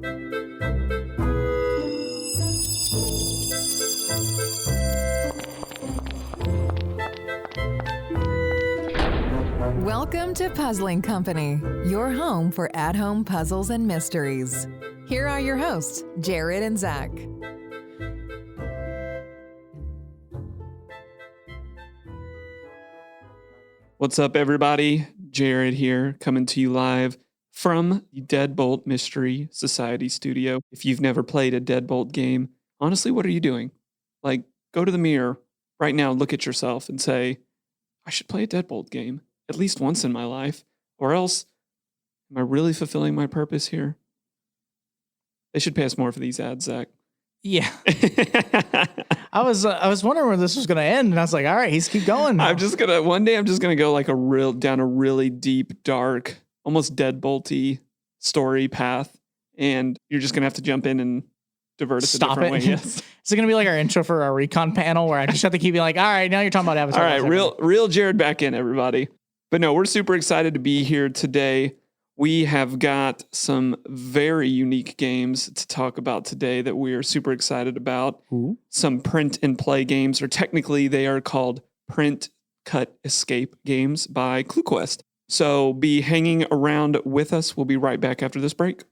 Welcome to Puzzling Company, your home for at-home puzzles and mysteries. Here are your hosts, Jared and Zach. What's up, everybody? Jared here, coming to you live from the Deadbolt Mystery Society studio. If you've never played a Deadbolt game, honestly, what are you doing? Like, go to the mirror right now, look at yourself and say, I should play a Deadbolt game at least once in my life, or else, am I really fulfilling my purpose here? They should pay us more for these ads, Zach. Yeah. I was wondering where this was going to end, and I was like, all right, he's keep going now. One day I'm just going to go like down a really deep, dark, almost Deadbolty story path, and you're just going to have to jump in and divert us a different way. Yes. Is it going to be like our intro for our recon panel where I just have to keep being like, all right, now you're talking about Avatar. All right, real Jared back in, everybody. But no, we're super excited to be here today. We have got some very unique games to talk about today that we are super excited about. Ooh. Some print and play games, or technically they are called print, cut, escape games by ClueQuest. So be hanging around with us. We'll be right back after this break.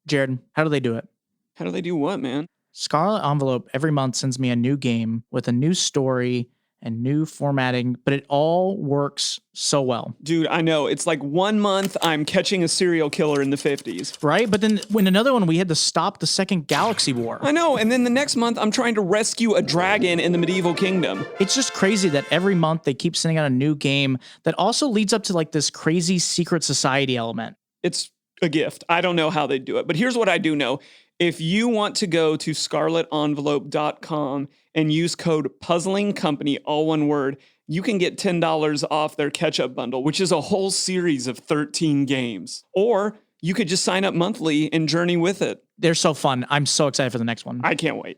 Jared, how do they do it? How do they do what, man? Scarlet Envelope every month sends me a new game with a new story and new formatting, but it all works so well. Dude, I know. It's like 1 month I'm catching a serial killer in the 50s. Right? But then when another one, we had to stop the second galaxy war. I know. And then the next month I'm trying to rescue a dragon in the medieval kingdom. It's just crazy that every month they keep sending out a new game that also leads up to like this crazy secret society element. It's a gift. I don't know how they do it, but here's what I do know. If you want to go to scarletenvelope.com and use code PuzzlingCompany, all one word, you can get $10 off their catch-up bundle, which is a whole series of 13 games. Or you could just sign up monthly and journey with it. They're so fun. I'm so excited for the next one. I can't wait.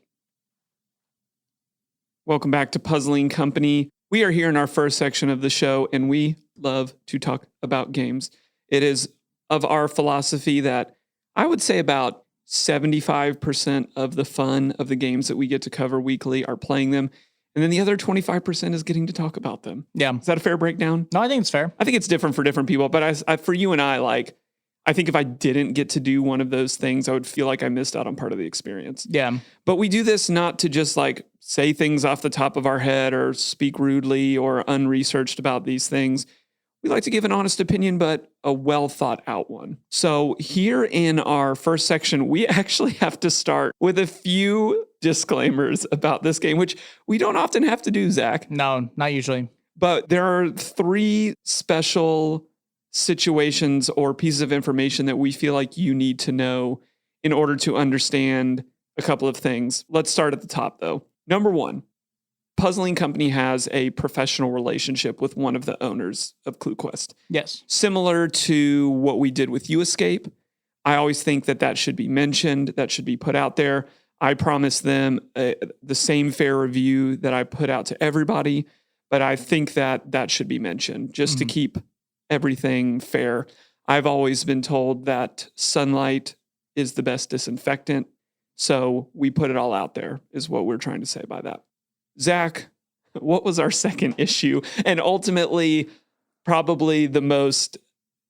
Welcome back to Puzzling Company. We are here in our first section of the show, and we love to talk about games. It is of our philosophy that I would say about 75% of the fun of the games that we get to cover weekly are playing them. And then the other 25% is getting to talk about them. Yeah. Is that a fair breakdown? No, I think it's fair. I think it's different for different people. But for you and I think if I didn't get to do one of those things, I would feel like I missed out on part of the experience. Yeah. But we do this not to just like say things off the top of our head or speak rudely or unresearched about these things. We like to give an honest opinion, but a well thought out one. So here in our first section, we actually have to start with a few disclaimers about this game, which we don't often have to do, Zach. No, not usually. But there are 3 special situations or pieces of information that we feel like you need to know in order to understand a couple of things. Let's start at the top, though. Number 1. Puzzling Company has a professional relationship with one of the owners of ClueQuest. Yes. Similar to what we did with YouEscape. I always think that should be mentioned, that should be put out there. I promise them the same fair review that I put out to everybody, but I think that should be mentioned just to keep everything fair. I've always been told that sunlight is the best disinfectant, so we put it all out there is what we're trying to say by that. Zach, what was our second issue? And ultimately, probably the most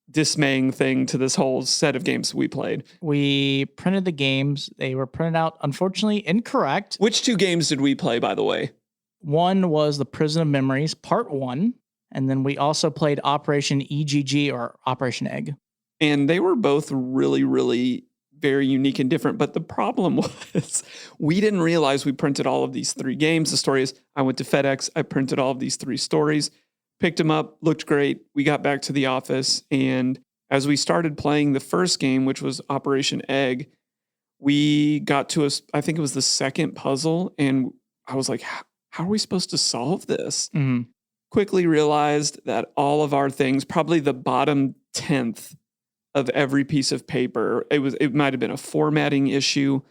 dismaying thing to this whole set of games we played. We printed the games. They were printed out, unfortunately, incorrect. Which 2 games did we play, by the way? One was The Prison of Memories, Part 1. And then we also played Operation EGG or Operation Egg. And they were both really, really very unique and different. But the problem was we didn't realize we printed all of these 3 games. The story is I went to FedEx. I printed all of these 3 stories, picked them up, looked great. We got back to the office. And as we started playing the first game, which was Operation Egg, we got to I think it was the second puzzle. And I was like, how are we supposed to solve this? Mm-hmm. Quickly realized that all of our things, probably the bottom 10th of every piece of paper, it might have been a formatting issue,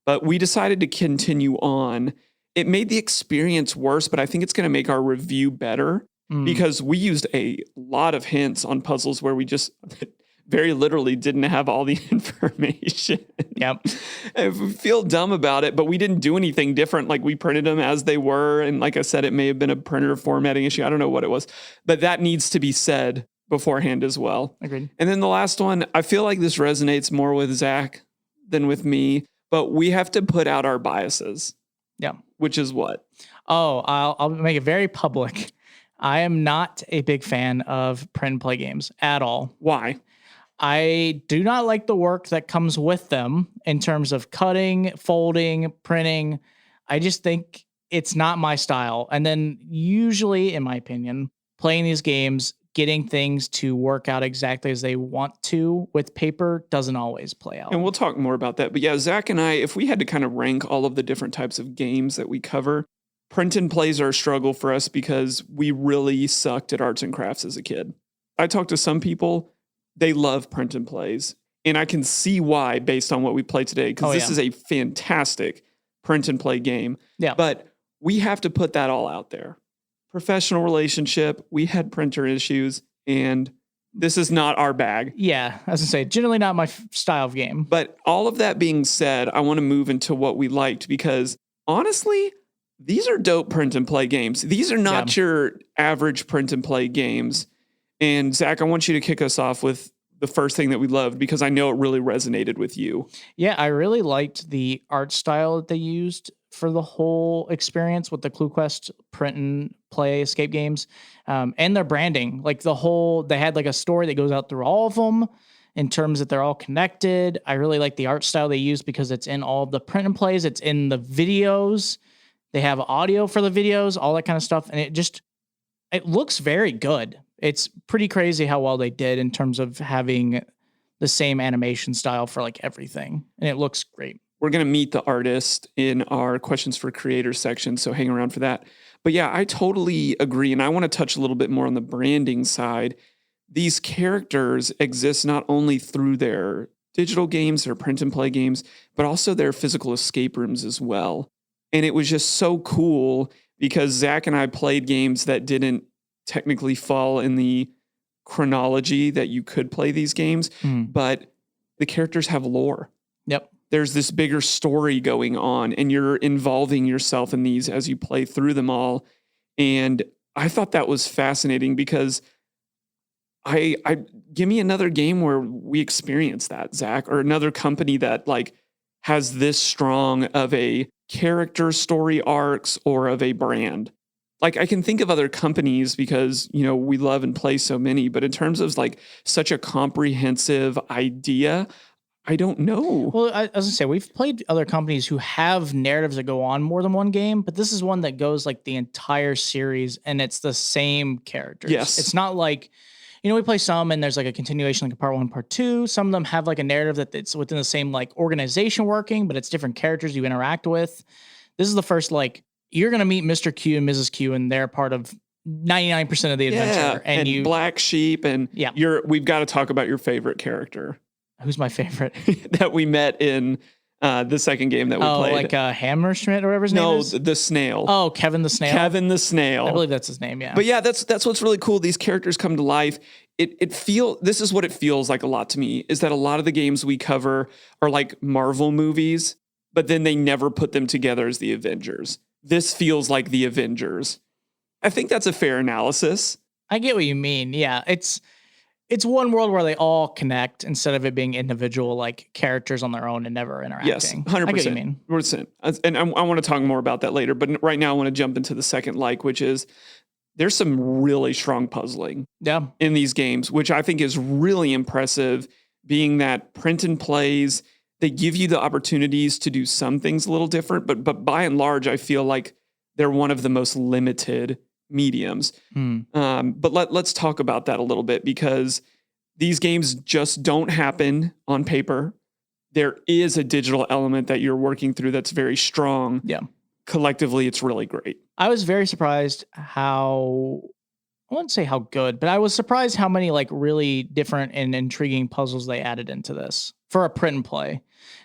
but we decided to continue on it made the experience worse, but I think it's going to make our review better because we used a lot of hints on puzzles where we just very literally didn't have all the information. Yep. I feel dumb about it, but we didn't do anything different. Like we printed them as they were. And like I said, it may have been a printer formatting issue. I don't know what it was, but that needs to be said beforehand as well. Agreed. And then the last one, I feel like this resonates more with Zach than with me, but we have to put out our biases. Yeah. Which is what? Oh, I'll make it very public. I am not a big fan of print and play games at all. Why? I do not like the work that comes with them in terms of cutting, folding, printing. I just think it's not my style. And then usually, in my opinion, playing these games, getting things to work out exactly as they want to with paper doesn't always play out. And we'll talk more about that. But yeah, Zach and I, if we had to kind of rank all of the different types of games that we cover, print and plays are a struggle for us because we really sucked at arts and crafts as a kid. I talked to some people, they love print and plays. And I can see why based on what we play today, because this is a fantastic print and play game. Yeah. But we have to put that all out there. Professional relationship, we had printer issues, and this is not our bag. Yeah, as I say, generally not my style of game. But all of that being said, I want to move into what we liked because honestly, these are dope print and play games. These are not your average print and play games. And Zach, I want you to kick us off with the first thing that we loved because I know it really resonated with you. Yeah, I really liked the art style that they used for the whole experience with the ClueQuest print and play escape games, and their branding. Like they had like a story that goes out through all of them in terms that they're all connected. I really like the art style they used because it's in all of the print and plays. It's in the videos. They have audio for the videos, all that kind of stuff. And it looks very good. It's pretty crazy how well they did in terms of having the same animation style for like everything. And it looks great. We're going to meet the artist in our questions for creators section, so hang around for that. But yeah, I totally agree. And I want to touch a little bit more on the branding side. These characters exist not only through their digital games, their print and play games, but also their physical escape rooms as well. And it was just so cool because Zach and I played games that didn't technically fall in the chronology that you could play these games, but the characters have lore. Yep. There's this bigger story going on and you're involving yourself in these as you play through them all. And I thought that was fascinating because I give me another game where we experience that, Zach, or another company that like has this strong of a character story arcs or of a brand. Like I can think of other companies because, you know, we love and play so many, but in terms of like such a comprehensive idea, I don't know. Well, as I say, we've played other companies who have narratives that go on more than one game, but this is one that goes like the entire series and it's the same characters. Yes. It's not like, you know, we play some and there's like a continuation, like a part 1, part 2. Some of them have like a narrative that it's within the same like organization working, but it's different characters you interact with. This is the first, like, you're going to meet Mr. Q and Mrs. Q and they're part of 99% of the adventure. Yeah, and Black Sheep and we've got to talk about your favorite character. Who's my favorite? That we met in the second game that we played. Oh, like Hammerschmidt or whatever his name is? No, the snail. Oh, Kevin the Snail. Kevin the Snail. I believe that's his name, yeah. But yeah, that's what's really cool. These characters come to life. This is what it feels like a lot to me, is that a lot of the games we cover are like Marvel movies, but then they never put them together as the Avengers. This feels like the Avengers. I think that's a fair analysis. I get what you mean. Yeah, it's one world where they all connect instead of it being individual like characters on their own and never interacting. Yes, 100%. I get what you mean. 100%. And I want to talk more about that later. But right now I want to jump into the second which is there's some really strong puzzling in these games, which I think is really impressive, being that print and plays, they give you the opportunities to do some things a little different. But by and large, I feel like they're one of the most limited mediums. But let's talk about that a little bit because these games just don't happen on paper. There is a digital element that you're working through that's very strong. Yeah. Collectively, it's really great. I was very surprised how I wouldn't say how good, but I was surprised how many like really different and intriguing puzzles they added into this for a print and play.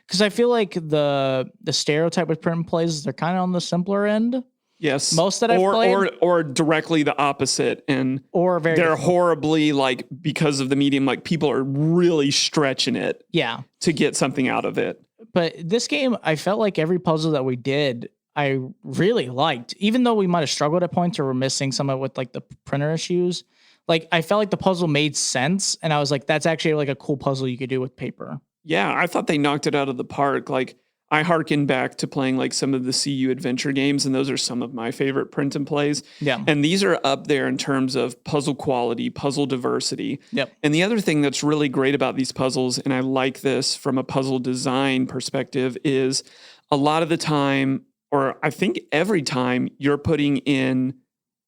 Because I feel like the stereotype with print and plays is they're kind of on the simpler end. Yes. Most that I've played, or directly the opposite, and or very they're difficult. horribly like because of the medium, like people are really stretching it Yeah. to get something out of it. But this game, I felt like every puzzle that we did, I really liked, even though we might have struggled at points or were missing some of it with like the printer issues. Like I felt like the puzzle made sense, and I was like, that's actually like a cool puzzle you could do with paper. Yeah, I thought they knocked it out of the park. Like I harken back to playing like some of the CU adventure games, and those are some of my favorite print and plays. Yeah. And these are up there in terms of puzzle quality, puzzle diversity. Yep. And the other thing that's really great about these puzzles, and I like this from a puzzle design perspective, is a lot of the time, or I think every time, you're putting in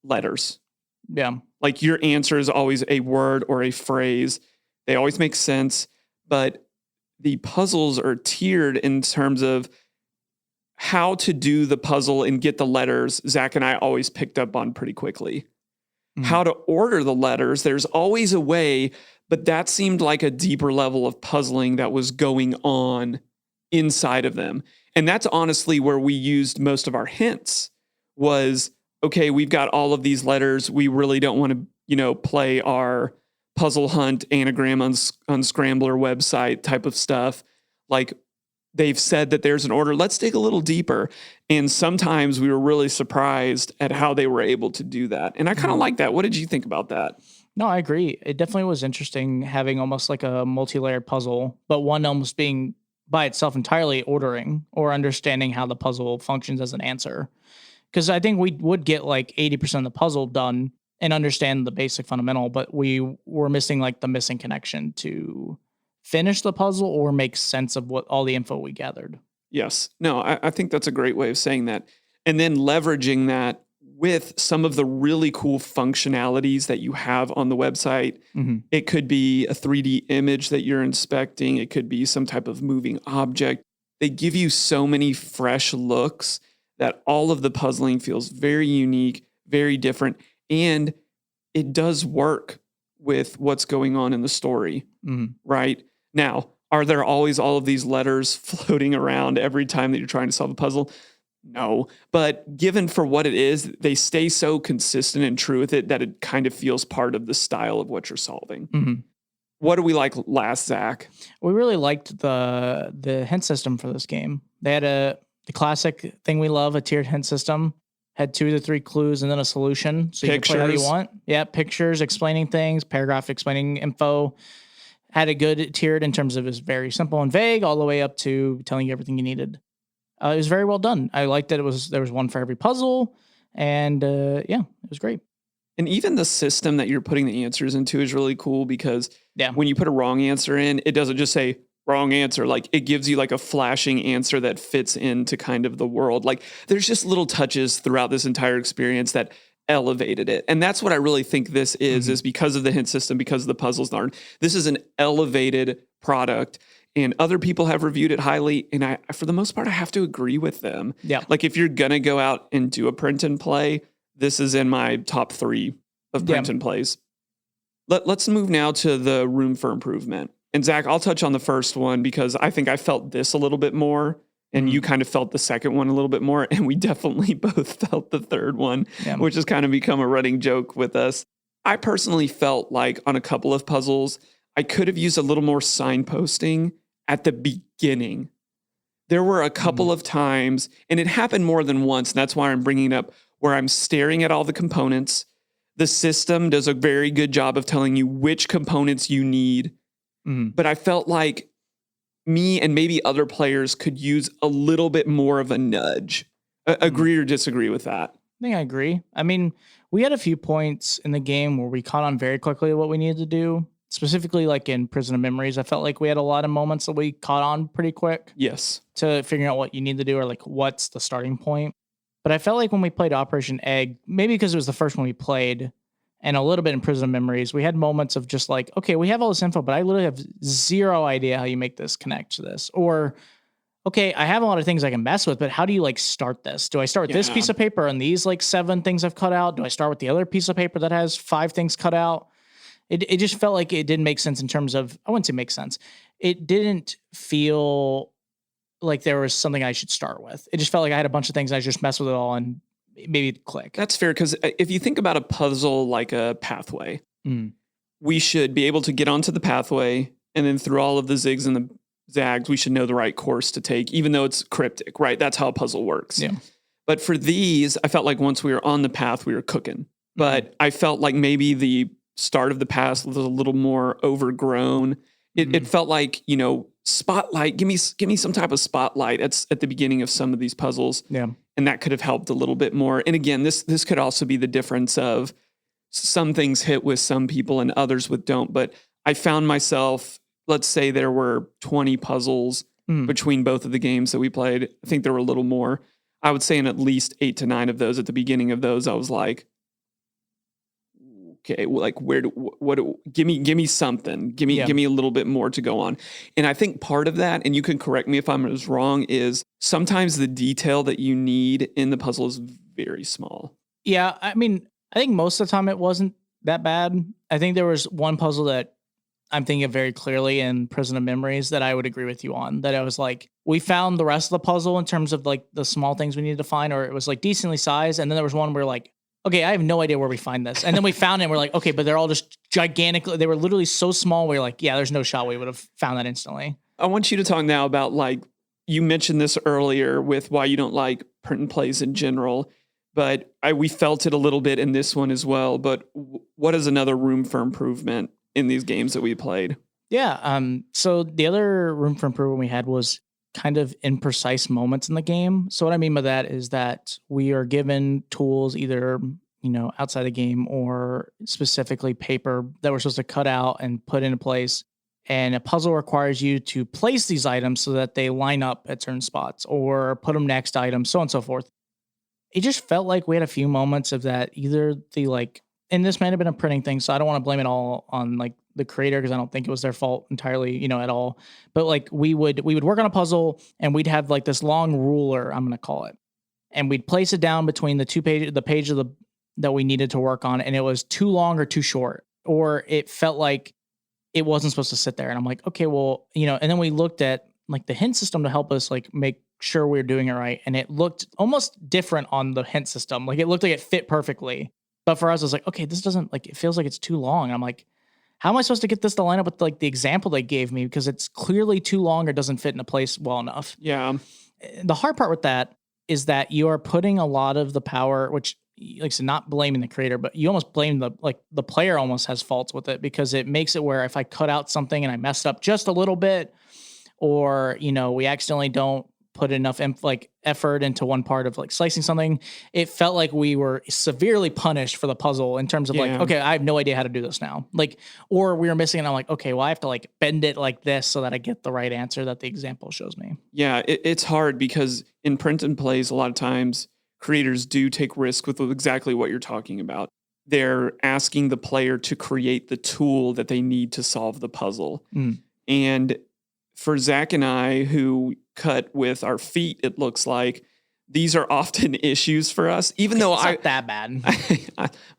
letters. Yeah. Like your answer is always a word or a phrase. They always make sense, but the puzzles are tiered in terms of how to do the puzzle and get the letters. Zach and I always picked up on pretty quickly. Mhm. How to order the letters, there's always a way, but that seemed like a deeper level of puzzling that was going on inside of them. And that's honestly where we used most of our hints was, okay, we've got all of these letters. We really don't want to, play our puzzle hunt anagram unscrambler website type of stuff. Like they've said that there's an order. Let's dig a little deeper. And sometimes we were really surprised at how they were able to do that. And I kind of like that. What did you think about that? No, I agree. It definitely was interesting having almost like a multi-layered puzzle, but one almost being by itself entirely ordering or understanding how the puzzle functions as an answer. Because I think we would get like 80% of the puzzle done and understand the basic fundamental, but we were missing like the missing connection to finish the puzzle or make sense of what all the info we gathered. Yes. No, I think that's a great way of saying that. And then leveraging that with some of the really cool functionalities that you have on the website. Mm-hmm. It could be a 3D image that you're inspecting. It could be some type of moving object. They give you so many fresh looks that all of the puzzling feels very unique, very different, and it does work with what's going on in the story, right? Now, are there always all of these letters floating around every time that you're trying to solve a puzzle? No, but given for what it is, they stay so consistent and true with it that it kind of feels part of the style of what you're solving. Mm-hmm. What do we like last, Zach? We really liked the hint system for this game. They had the classic thing we love, a tiered hint system. Had 2 to 3 clues and then a solution. So you can play how you want. Yeah, pictures explaining things, paragraph explaining info. Had a good tiered in terms of it's very simple and vague, all the way up to telling you everything you needed. It was very well done. I liked that there was one for every puzzle, and yeah, it was great. And even the system that you're putting the answers into is really cool because Yeah. when you put a wrong answer in, it doesn't just say wrong answer. Like it gives you like a flashing answer that fits into kind of the world. Like there's just little touches throughout this entire experience that elevated it. And that's what I really think this is because of the hint system, because of the puzzles. This is an elevated product. And other people have reviewed it highly. And I, for the most part, I have to agree with them. Yeah. Like if you're going to go out and do a print and play, this is in my top 3 of print and plays. Let's move now to the room for improvement. And Zach, I'll touch on the first one because I think I felt this a little bit more. And you kind of felt the second one a little bit more. And we definitely both felt the third one, which has kind of become a running joke with us. I personally felt like on a couple of puzzles, I could have used a little more signposting at the beginning. There were a couple of times, and it happened more than once, and that's why I'm bringing it up, where I'm staring at all the components. The system does a very good job of telling you which components you need. But I felt like me and maybe other players could use a little bit more of a nudge. Agree or disagree with that? I think I agree. I mean, we had a few points in the game where we caught on very quickly what we needed to do. Specifically, like in Prison of Memories, I felt like we had a lot of moments that we caught on pretty quick. Yes. To figuring out what you need to do or like what's the starting point. But I felt like when we played Operation Egg, maybe because it was the first one we played, and a little bit in Prison of Memories, we had moments of just like, okay, we have all this info, but I literally have zero idea how you make this connect to this. Or okay, I have a lot of things I can mess with, but how do you like start this? Do I start with this Yeah. piece of paper and these like 7 things I've cut out? Do I start with the other piece of paper that has 5 things cut out? It just felt like it didn't make sense in terms of, I wouldn't say make sense. It didn't feel like there was something I should start with. It just felt like I had a bunch of things I just messed with it all and maybe it'd click. That's fair, because if you think about a puzzle like a pathway, Mm. we should be able to get onto the pathway, and then through all of the zigs and the zags, we should know the right course to take, even though it's cryptic, right? That's how a puzzle works. Yeah. But for these, I felt like once we were on the path, we were cooking. But I felt like maybe the start of the path was a little more overgrown. It felt like, spotlight. Give me some type of spotlight at the beginning of some of these puzzles. Yeah. And that could have helped a little bit more. And again, this could also be the difference of some things hit with some people and others with don't. But I found myself, let's say there were 20 puzzles between both of the games that we played. I think there were a little more. I would say in at least 8 to 9 of those, at the beginning of those, I was like, okay, like give me something. Give me a little bit more to go on. And I think part of that, and you can correct me if I'm wrong, is sometimes the detail that you need in the puzzle is very small. Yeah. I mean, I think most of the time it wasn't that bad. I think there was one puzzle that I'm thinking of very clearly in Prison of Memories that I would agree with you on, that I was like, we found the rest of the puzzle in terms of like the small things we needed to find, or it was like decently sized. And then there was one where like, okay, I have no idea where we find this. And then we found it and we're like, okay, but they're all just gigantic. They were literally so small. We're like, yeah, there's no shot we would have found that instantly. I want you to talk now about, like, you mentioned this earlier with why you don't like print and plays in general, but we felt it a little bit in this one as well. But what is another room for improvement in these games that we played? Yeah. So the other room for improvement we had was kind of imprecise moments in the game. So what I mean by that is that we are given tools either, outside the game or specifically paper that we're supposed to cut out and put into place. And a puzzle requires you to place these items so that they line up at certain spots or put them next to items, so on and so forth. It just felt like we had a few moments of that, either and this might have been a printing thing, so I don't want to blame it all on like the creator, because I don't think it was their fault entirely, at all. But like we would work on a puzzle and we'd have like this long ruler, I'm going to call it, and we'd place it down between the page that we needed to work on, and it was too long or too short, or it felt like it wasn't supposed to sit there. And I'm like, okay, well, and then we looked at like the hint system to help us like make sure we we're doing it right, and it looked almost different on the hint system. Like it looked like it fit perfectly. But for us, I was like, okay, this doesn't, like, it feels like it's too long. And I'm like, how am I supposed to get this to line up with like the example they gave me? Because it's clearly too long or doesn't fit in a place well enough. Yeah. The hard part with that is that you are putting a lot of the power, which, like I said, not blaming the creator, but you almost blame the player almost has faults with it, because it makes it where if I cut out something and I messed up just a little bit, or, we accidentally don't put enough effort into one part of like slicing something, it felt like we were severely punished for the puzzle in terms of like, okay, I have no idea how to do this now. Like, or we were missing it. And I'm like, okay, well, I have to like bend it like this so that I get the right answer that the example shows me. Yeah, it's hard because in print and plays, a lot of times creators do take risk with exactly what you're talking about. They're asking the player to create the tool that they need to solve the puzzle. And for Zach and I, who cut with our feet, it looks like these are often issues for us, even though it's not that bad.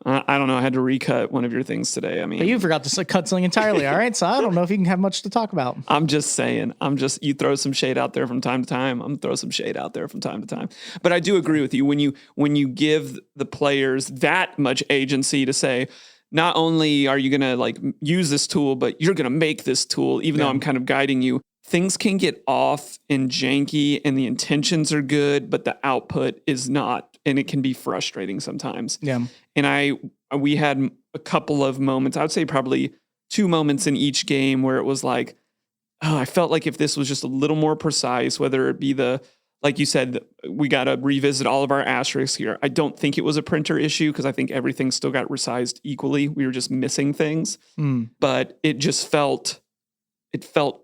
I don't know. I had to recut one of your things today. I mean, but you forgot to cut something entirely. All right. So I don't know if you can have much to talk about. I'm just saying, you throw some shade out there from time to time. I'm throw some shade out there from time to time. But I do agree with you when you give the players that much agency to say, not only are you going to like use this tool, but you're going to make this tool, even though I'm kind of guiding you. Things can get off and janky and the intentions are good, but the output is not. And it can be frustrating sometimes. Yeah. And we had a couple of moments, I would say probably 2 moments in each game where it was like, oh, I felt like if this was just a little more precise, whether it be like you said, we got to revisit all of our asterisks here. I don't think it was a printer issue because I think everything still got resized equally. We were just missing things, but it just felt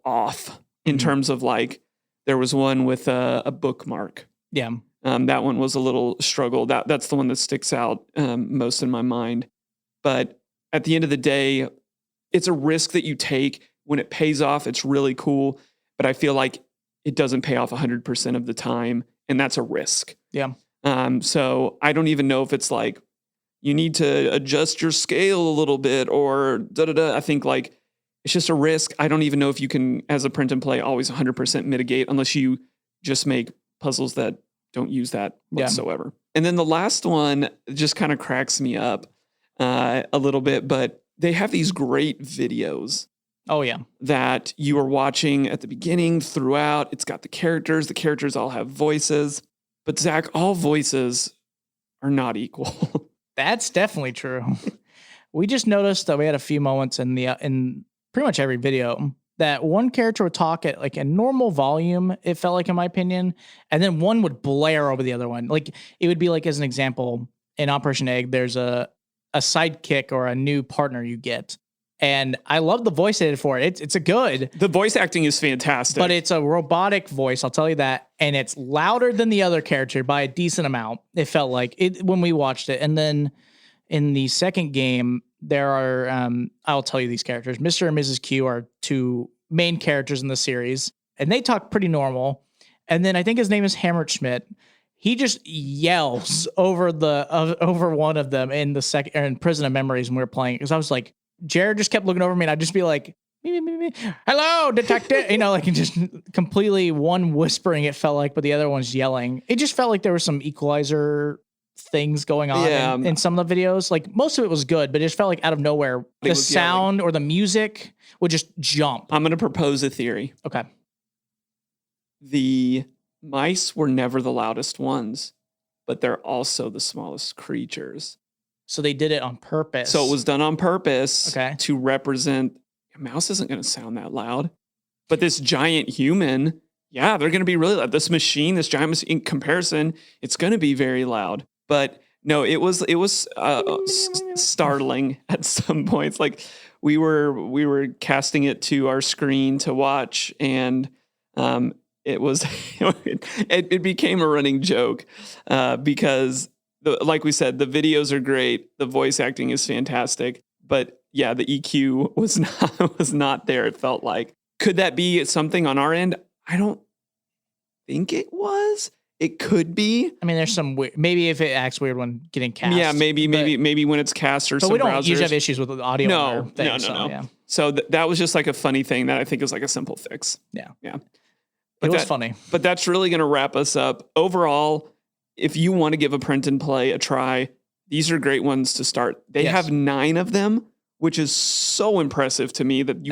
off. In terms of like, there was one with a bookmark. Yeah. That one was a little struggle. That's the one that sticks out most in my mind. But at the end of the day, it's a risk that you take. When it pays off, it's really cool. But I feel like it doesn't pay off 100% of the time, and that's a risk. Yeah. So I don't even know if it's like you need to adjust your scale a little bit or da-da-da. I think like it's just a risk. I don't even know if you can, as a print and play, always 100% mitigate unless you just make puzzles that don't use that whatsoever. And then the last one just kind of cracks me up a little bit, but they have these great videos. Oh, yeah. That you are watching at the beginning, throughout. It's got the characters. The characters all have voices. But Zach, all voices are not equal. That's definitely true. We just noticed that we had a few moments in pretty much every video that one character would talk at like a normal volume, it felt like, in my opinion, and then one would blare over the other one. Like it would be like, as an example, in Operation Egg, there's a sidekick or a new partner you get. And I love the voice edit for it. It's a good. The voice acting is fantastic. But it's a robotic voice, I'll tell you that. And it's louder than the other character by a decent amount. It felt like it when we watched it. And then in the second game, there are, I'll tell you these characters. Mr. and Mrs. Q are two main characters in the series. And they talk pretty normal. And then I think his name is Hammerschmidt. He just yells over over one of them in Prison of Memories when we were playing. Because I was like, Jared just kept looking over me, and I'd just be like, me. Hello, detective. Like just completely one whispering, it felt like, but the other one's yelling. It just felt like there was some equalizer things going on in some of the videos. Like most of it was good, but it just felt like out of nowhere, the sound or the music would just jump. I'm going to propose a theory. Okay. The mice were never the loudest ones, but they're also the smallest creatures. So they did it on purpose. So it was done on purpose to represent a mouse isn't going to sound that loud. But this giant human, they're going to be really loud. This giant machine, in comparison, it's going to be very loud. But no, it was startling at some points. Like we were casting it to our screen to watch, and it was it became a running joke because. Like we said, the videos are great. The voice acting is fantastic. But the EQ was not there, it felt like. Could that be something on our end? I don't think it was. It could be. I mean, there's some weird, maybe if it acts weird when getting cast. Yeah, maybe when it's cast or some browsers. But we don't usually have issues with the audio. No. So that was just like a funny thing that I think is like a simple fix. Yeah. But it was funny. But that's really going to wrap us up. Overall, if you want to give a print and play a try, these are great ones to start. They have 9 of them, which is so impressive to me that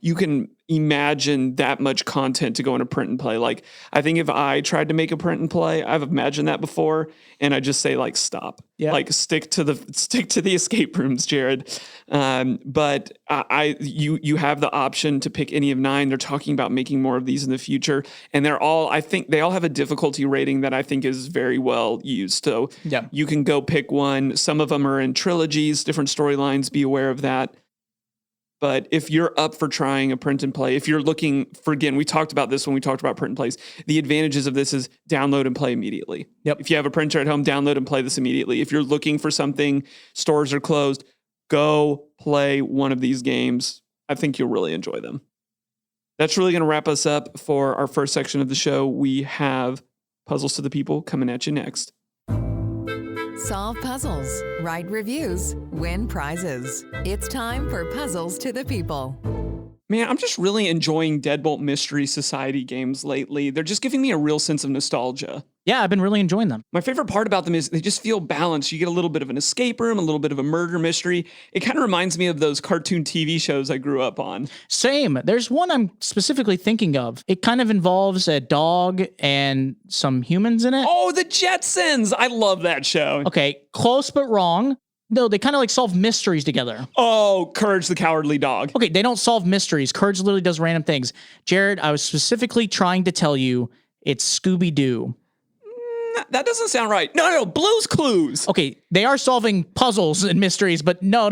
you can imagine that much content to go into print and play. Like, I think if I tried to make a print and play, I've imagined that before, and I just say like, stop. Yeah. Like stick to the escape rooms, Jared. But you have the option to pick any of 9. They're talking about making more of these in the future, and I think they all have a difficulty rating that I think is very well used. So you can go pick one. Some of them are in trilogies, different storylines. Be aware of that. But if you're up for trying a print and play, if you're looking for, again, we talked about this when we talked about print and plays, the advantages of this is download and play immediately. Yep. If you have a printer at home, download and play this immediately. If you're looking for something, stores are closed, go play one of these games. I think you'll really enjoy them. That's really going to wrap us up for our first section of the show. We have Puzzles to the People coming at you next. Solve puzzles, write reviews, win prizes. It's time for Puzzles to the People. Man, I'm just really enjoying Deadbolt Mystery Society games lately. They're just giving me a real sense of nostalgia. Yeah, I've been really enjoying them. My favorite part about them is they just feel balanced. You get a little bit of an escape room, a little bit of a murder mystery. It kind of reminds me of those cartoon TV shows I grew up on. Same. There's one I'm specifically thinking of. It kind of involves a dog and some humans in it. Oh, the Jetsons! I love that show. Okay, close but wrong. No, they kind of like solve mysteries together. Oh, Courage the Cowardly Dog. Okay, they don't solve mysteries. Courage literally does random things. Jared, I was specifically trying to tell you it's Scooby-Doo. That doesn't sound right. No, Blue's Clues. Okay, they are solving puzzles and mysteries, but no.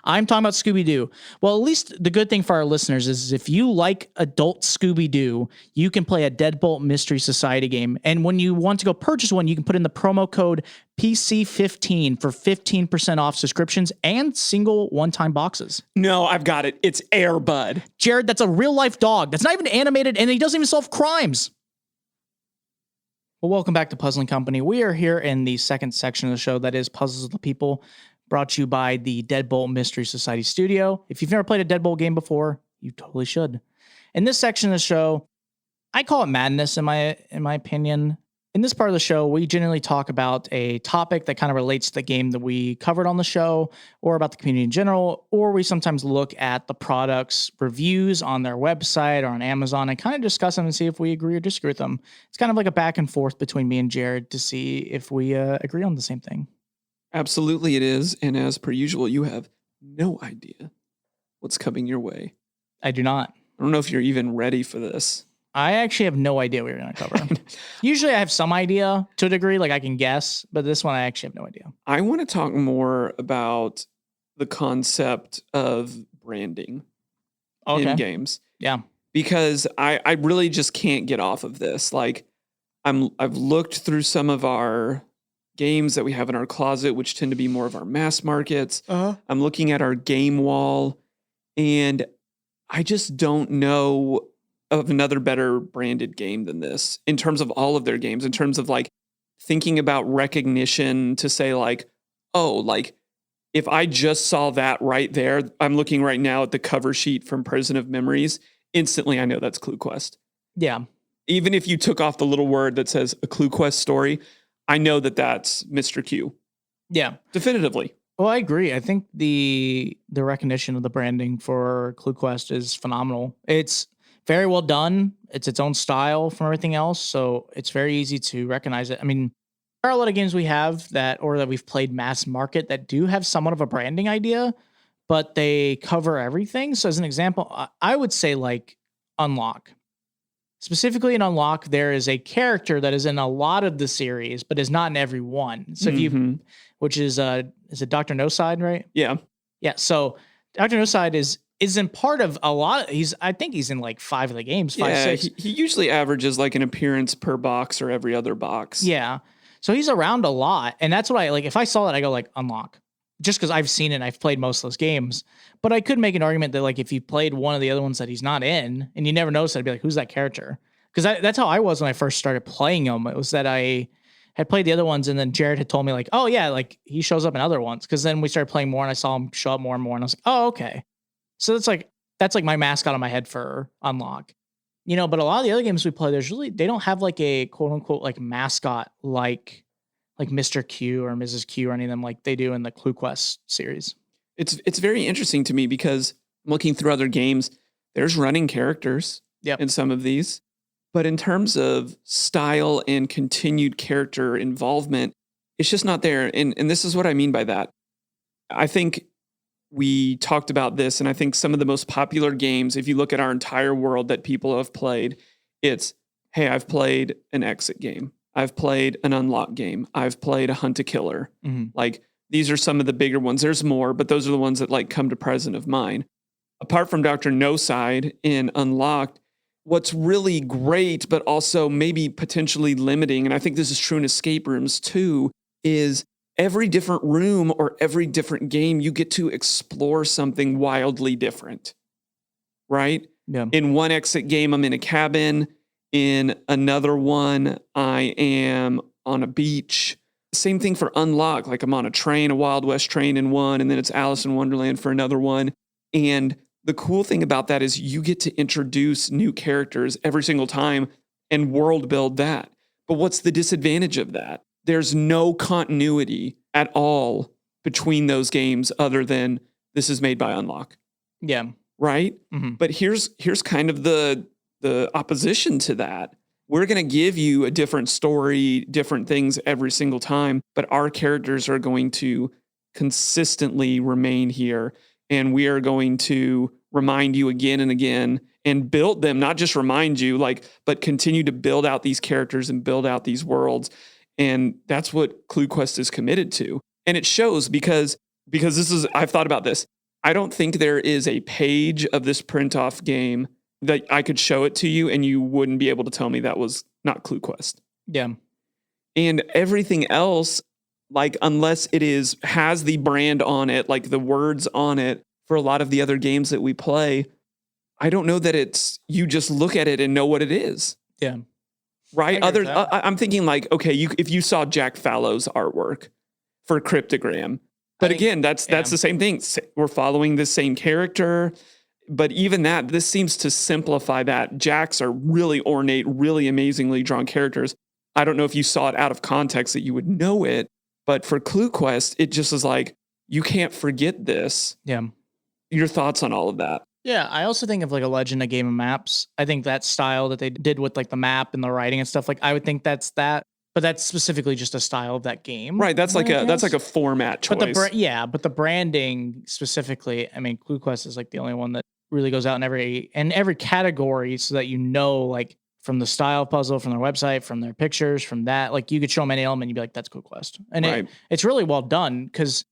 I'm talking about Scooby-Doo. Well, at least the good thing for our listeners is if you like adult Scooby-Doo, you can play a Deadbolt Mystery Society game. And when you want to go purchase one, you can put in the promo code PC15 for 15% off subscriptions and single one-time boxes. No, I've got it. It's Air Bud. Jared, that's a real-life dog. That's not even animated, and he doesn't even solve crimes. Well, welcome back to Puzzling Company. We are here in the second section of the show that is Puzzles of the People, brought to you by the Deadbolt Mystery Society studio. If you've never played a Deadbolt game before, you totally should. In this section of the show, I call it madness in my opinion. In this part of the show, we generally talk about a topic that kind of relates to the game that we covered on the show, or about the community in general, or we sometimes look at the product's reviews on their website or on Amazon and kind of discuss them and see if we agree or disagree with them. It's kind of like a back and forth between me and Jared to see if we agree on the same thing. Absolutely it is. And as per usual, you have no idea what's coming your way. I do not. I don't know if you're even ready for this. I actually have no idea what we're going to cover. Usually I have some idea to a degree, like I can guess, but this one I actually have no idea. I want to talk more about the concept of branding in games. Yeah. Because I really just can't get off of this. Like I've looked through some of our games that we have in our closet, which tend to be more of our mass markets. I'm looking at our game wall, and I just don't know of another better branded game than this in terms of all of their games, in terms of like thinking about recognition to say like, oh, like if I just saw that right there, I'm looking right now at the cover sheet from Prison of Memories. Instantly, I know that's ClueQuest. Yeah. Even if you took off the little word that says a ClueQuest story, I know that that's Mr. Q. Yeah. Definitively. Well, I agree. I think the recognition of the branding for ClueQuest is phenomenal. It's very well done. It's its own style from everything else, so it's very easy to recognize it. I mean, there are a lot of games we have that we've played mass market that do have somewhat of a branding idea, but they cover everything. So as an example, I would say like Unlock. Specifically in Unlock, there is a character that is in a lot of the series, but is not in every one. So if you, which is it Dr. No Side, right? Yeah. Yeah. So Dr. No Side isn't part of a lot. I think he's in like 5 of the games, 5, 6. He usually averages like an appearance per box or every other box. Yeah. So he's around a lot. And that's what I like. If I saw that, I go like Unlock, just because I've seen it and I've played most of those games. But I could make an argument that like if you played one of the other ones that he's not in and you never noticed, I'd be like, who's that character? Because that's how I was when I first started playing them. It was that I had played the other ones, and then Jared had told me like, oh yeah, like he shows up in other ones. Because then we started playing more and I saw him show up more and more. And I was like, oh, okay. So that's like my mascot on my head for Unlock, but a lot of the other games we play, they don't have like a quote unquote like mascot like Mr. Q or Mrs. Q or any of them like they do in the ClueQuest series. It's very interesting to me because I'm looking through other games, there's running characters in some of these, but in terms of style and continued character involvement, it's just not there. And this is what I mean by that. I think we talked about this, and I think some of the most popular games, if you look at our entire world that people have played, it's, hey, I've played an exit game. I've played an unlock game. I've played a hunt a killer. Like these are some of the bigger ones. There's more, but those are the ones that like come to present of mine. Apart from Dr. No Side in Unlocked, what's really great, but also maybe potentially limiting, and I think this is true in escape rooms too, is every different room or every different game, you get to explore something wildly different, right? Yeah. In one exit game, I'm in a cabin. In another one, I am on a beach. Same thing for Unlock. Like I'm on a train, a Wild West train in one, and then it's Alice in Wonderland for another one. And the cool thing about that is you get to introduce new characters every single time and world build that. But what's the disadvantage of that? There's no continuity at all between those games other than this is made by Unlock. Yeah. Right? But here's kind of the opposition to that. We're going to give you a different story, different things every single time, but our characters are going to consistently remain here, and we are going to remind you again and again and build them, not just remind you, but continue to build out these characters and build out these worlds. And that's what ClueQuest is committed to. And it shows because I've thought about this. I don't think there is a page of this print off game that I could show it to you and you wouldn't be able to tell me that was not ClueQuest. Yeah. And everything else, like unless it has the brand on it, like the words on it for a lot of the other games that we play, I don't know that you just look at it and know what it is. Yeah. Right? I'm thinking like, okay, if you saw Jack Fallow's artwork for Cryptogram, but again, that's the same thing. We're following the same character, but even that, this seems to simplify that. Jacks are really ornate, really amazingly drawn characters. I don't know if you saw it out of context that you would know it, but for ClueQuest, it just is like, you can't forget this. Yeah. Your thoughts on all of that? Yeah, I also think of like a Legend, a game of maps. I think that style that they did with like the map and the writing and stuff, like I would think that's that, but that's specifically just a style of that game. Right, that's like a format choice. But the branding specifically, I mean, ClueQuest is like the only one that really goes out in every category so that you know, like from the style puzzle, from their website, from their pictures, from that, like you could show them any element, you'd be like, that's ClueQuest. And it's really well done because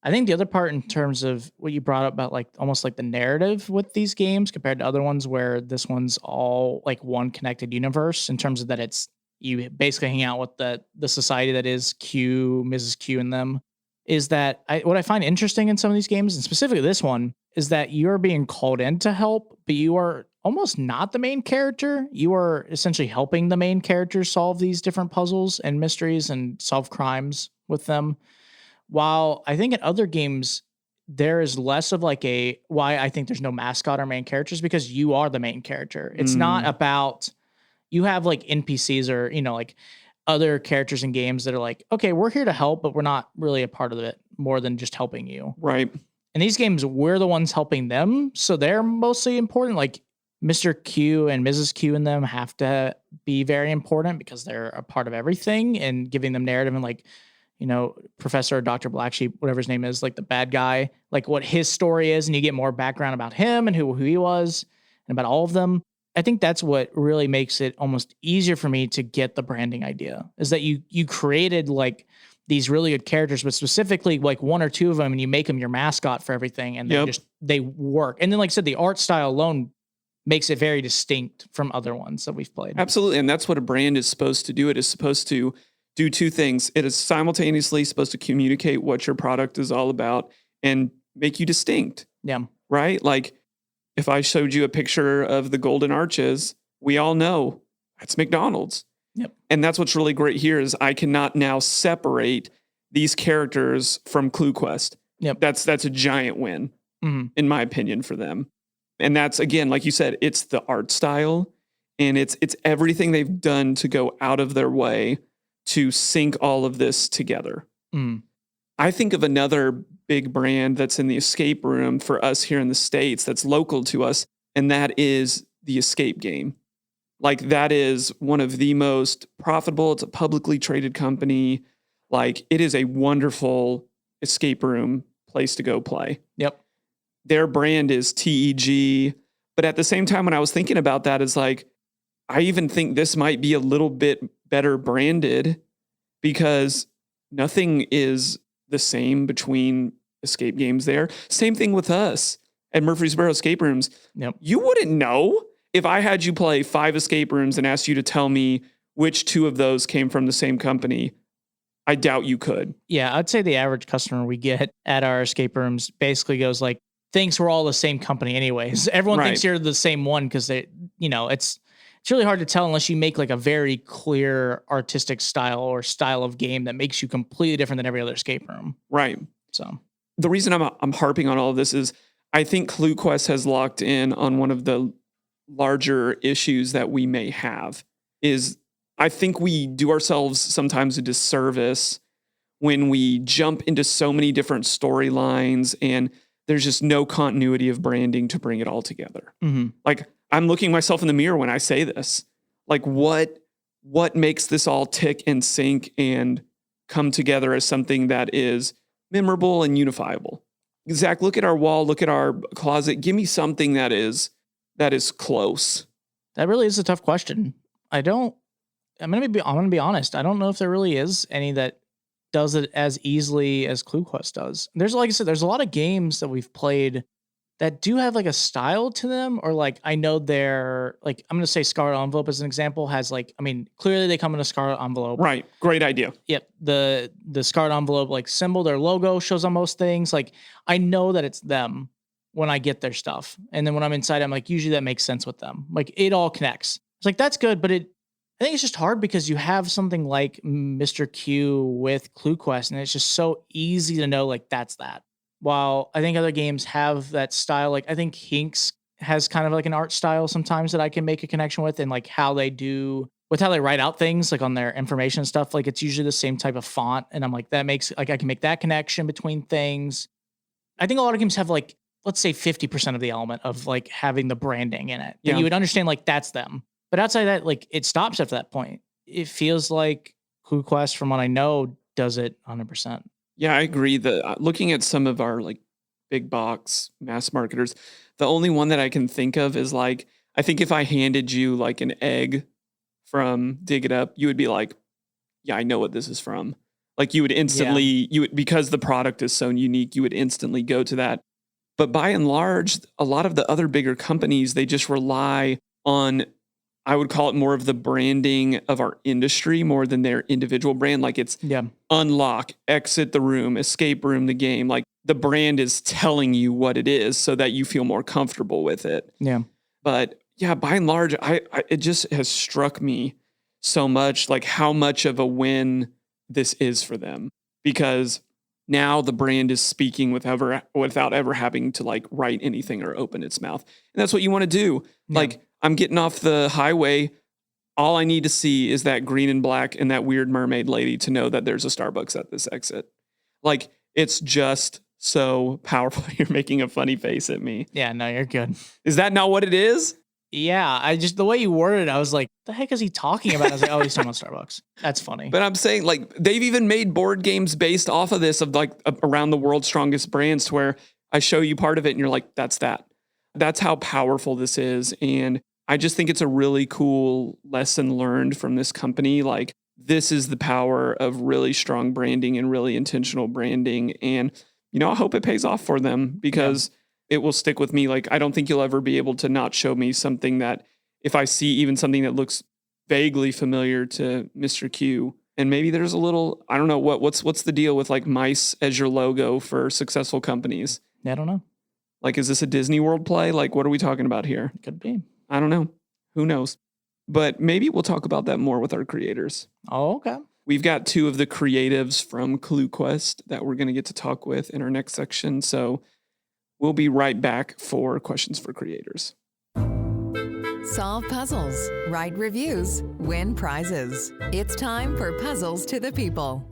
I think the other part in terms of what you brought up about like almost like the narrative with these games compared to other ones where this one's all like one connected universe in terms of that you basically hang out with the society that is Q, Mrs. Q and them, is that what I find interesting in some of these games, and specifically this one, is that you're being called in to help, but you are almost not the main character. You are essentially helping the main character solve these different puzzles and mysteries and solve crimes with them. While I think in other games, there is less of like why I think there's no mascot or main characters because you are the main character. It's not about, you have like NPCs or, like other characters in games that are like, okay, we're here to help, but we're not really a part of it more than just helping you. Right. In these games, we're the ones helping them. So they're mostly important. Like Mr. Q and Mrs. Q and them have to be very important because they're a part of everything and giving them narrative and like, Professor or Dr. Black Sheep, whatever his name is, like the bad guy, like what his story is, and you get more background about him and who he was and about all of them. I think that's what really makes it almost easier for me to get the branding idea is that you created like these really good characters, but specifically like one or two of them and you make them your mascot for everything and they work. And then like I said, the art style alone makes it very distinct from other ones that we've played. Absolutely. And that's what a brand is supposed to do. It is supposed to do two things. It is simultaneously supposed to communicate what your product is all about and make you distinct. Yeah. Right? Like if I showed you a picture of the Golden Arches, we all know that's McDonald's. Yep. And that's what's really great here is I cannot now separate these characters from ClueQuest. Yep. That's a giant win, in my opinion, for them. And that's, again, like you said, it's the art style and it's everything they've done to go out of their way to sync all of this together. I think of another big brand that's in the escape room for us here in the States that's local to us, and that is the Escape game. Like that is one of the most profitable. It's a publicly traded company. Like it is a wonderful escape room place to go play. Yep. Their brand is TEG. But at the same time, when I was thinking about that, is like, I even think this might be a little bit better branded because nothing is the same between escape games there. Same thing with us at Murfreesboro Escape Rooms. Yep. You wouldn't know if I had you play 5 escape rooms and asked you to tell me which 2 of those came from the same company. I doubt you could. Yeah, I'd say the average customer we get at our escape rooms basically goes like, thinks we're all the same company anyways. Everyone thinks you're the same one because it's really hard to tell unless you make like a very clear artistic style or style of game that makes you completely different than every other escape room. Right. So the reason I'm harping on all of this is I think ClueQuest has locked in on one of the larger issues that we may have is I think we do ourselves sometimes a disservice when we jump into so many different storylines and there's just no continuity of branding to bring it all together. Like I'm looking myself in the mirror when I say this, like what makes this all tick and sync and come together as something that is memorable and unifiable. Zach, look at our wall, look at our closet. Give me something that is close. That really is a tough question. I don't I'm gonna be honest. I don't know if there really is any that does it as easily as ClueQuest does. There's like I said, there's a lot of games that we've played that do have like a style to them, or like I know they're like I'm gonna say Scarlet Envelope as an example has like I mean clearly they come in a Scarlet Envelope. Right. Great idea. Yep. The Scarlet Envelope like symbol, their logo shows on most things. Like I know that it's them when I get their stuff, and then when I'm inside, I'm like usually that makes sense with them. Like it all connects. It's like that's good, but I think it's just hard because you have something like Mr. Q with ClueQuest, and it's just so easy to know like that's that. While I think other games have that style, like I think Hinks has kind of like an art style sometimes that I can make a connection with, and like how they do with how they write out things like on their information and stuff. Like it's usually the same type of font, and I'm like that makes like I can make that connection between things. I think a lot of games have like let's say 50% of the element of like having the branding in it. Yeah. And you would understand like that's them. But outside of that, like it stops after that point. It feels like ClueQuest, from what I know, does it 100%. Yeah, I agree. Looking at some of our like big box mass marketers, the only one that I can think of is like I think if I handed you like an egg from Dig It Up, you would be like, "Yeah, I know what this is from." Like you would instantly because the product is so unique, you would instantly go to that. But by and large, a lot of the other bigger companies, they just rely on I would call it more of the branding of our industry more than their individual brand. Like it's unlock, exit the room, escape room, the game. Like the brand is telling you what it is so that you feel more comfortable with it. Yeah. But yeah, by and large, it just has struck me so much like how much of a win this is for them because now the brand is speaking without ever having to like write anything or open its mouth. And that's what you want to do. Yeah. Like I'm getting off the highway. All I need to see is that green and black and that weird mermaid lady to know that there's a Starbucks at this exit. Like it's just so powerful. You're making a funny face at me. Yeah, no, you're good. Is that not what it is? Yeah, the way you worded it, I was like, the heck is he talking about? I was like, oh, he's talking about Starbucks. That's funny. But I'm saying like they've even made board games based off of this of like around the world's strongest brands to where I show you part of it and you're like, that's that. That's how powerful this is. And I just think it's a really cool lesson learned from this company. Like this is the power of really strong branding and really intentional branding. And, you know, I hope it pays off for them because it will stick with me. Like, I don't think you'll ever be able to not show me something that if I see even something that looks vaguely familiar to Mr. Q, and maybe there's a little, I don't know, what's the deal with like mice as your logo for successful companies? I don't know. Like, is this a Disney World play? Like, what are we talking about here? Could be. I don't know. Who knows? But maybe we'll talk about that more with our creators. Oh, okay. We've got two of the creatives from ClueQuest that we're going to get to talk with in our next section. So we'll be right back for questions for creators. Solve puzzles, write reviews, win prizes. It's time for Puzzles to the People.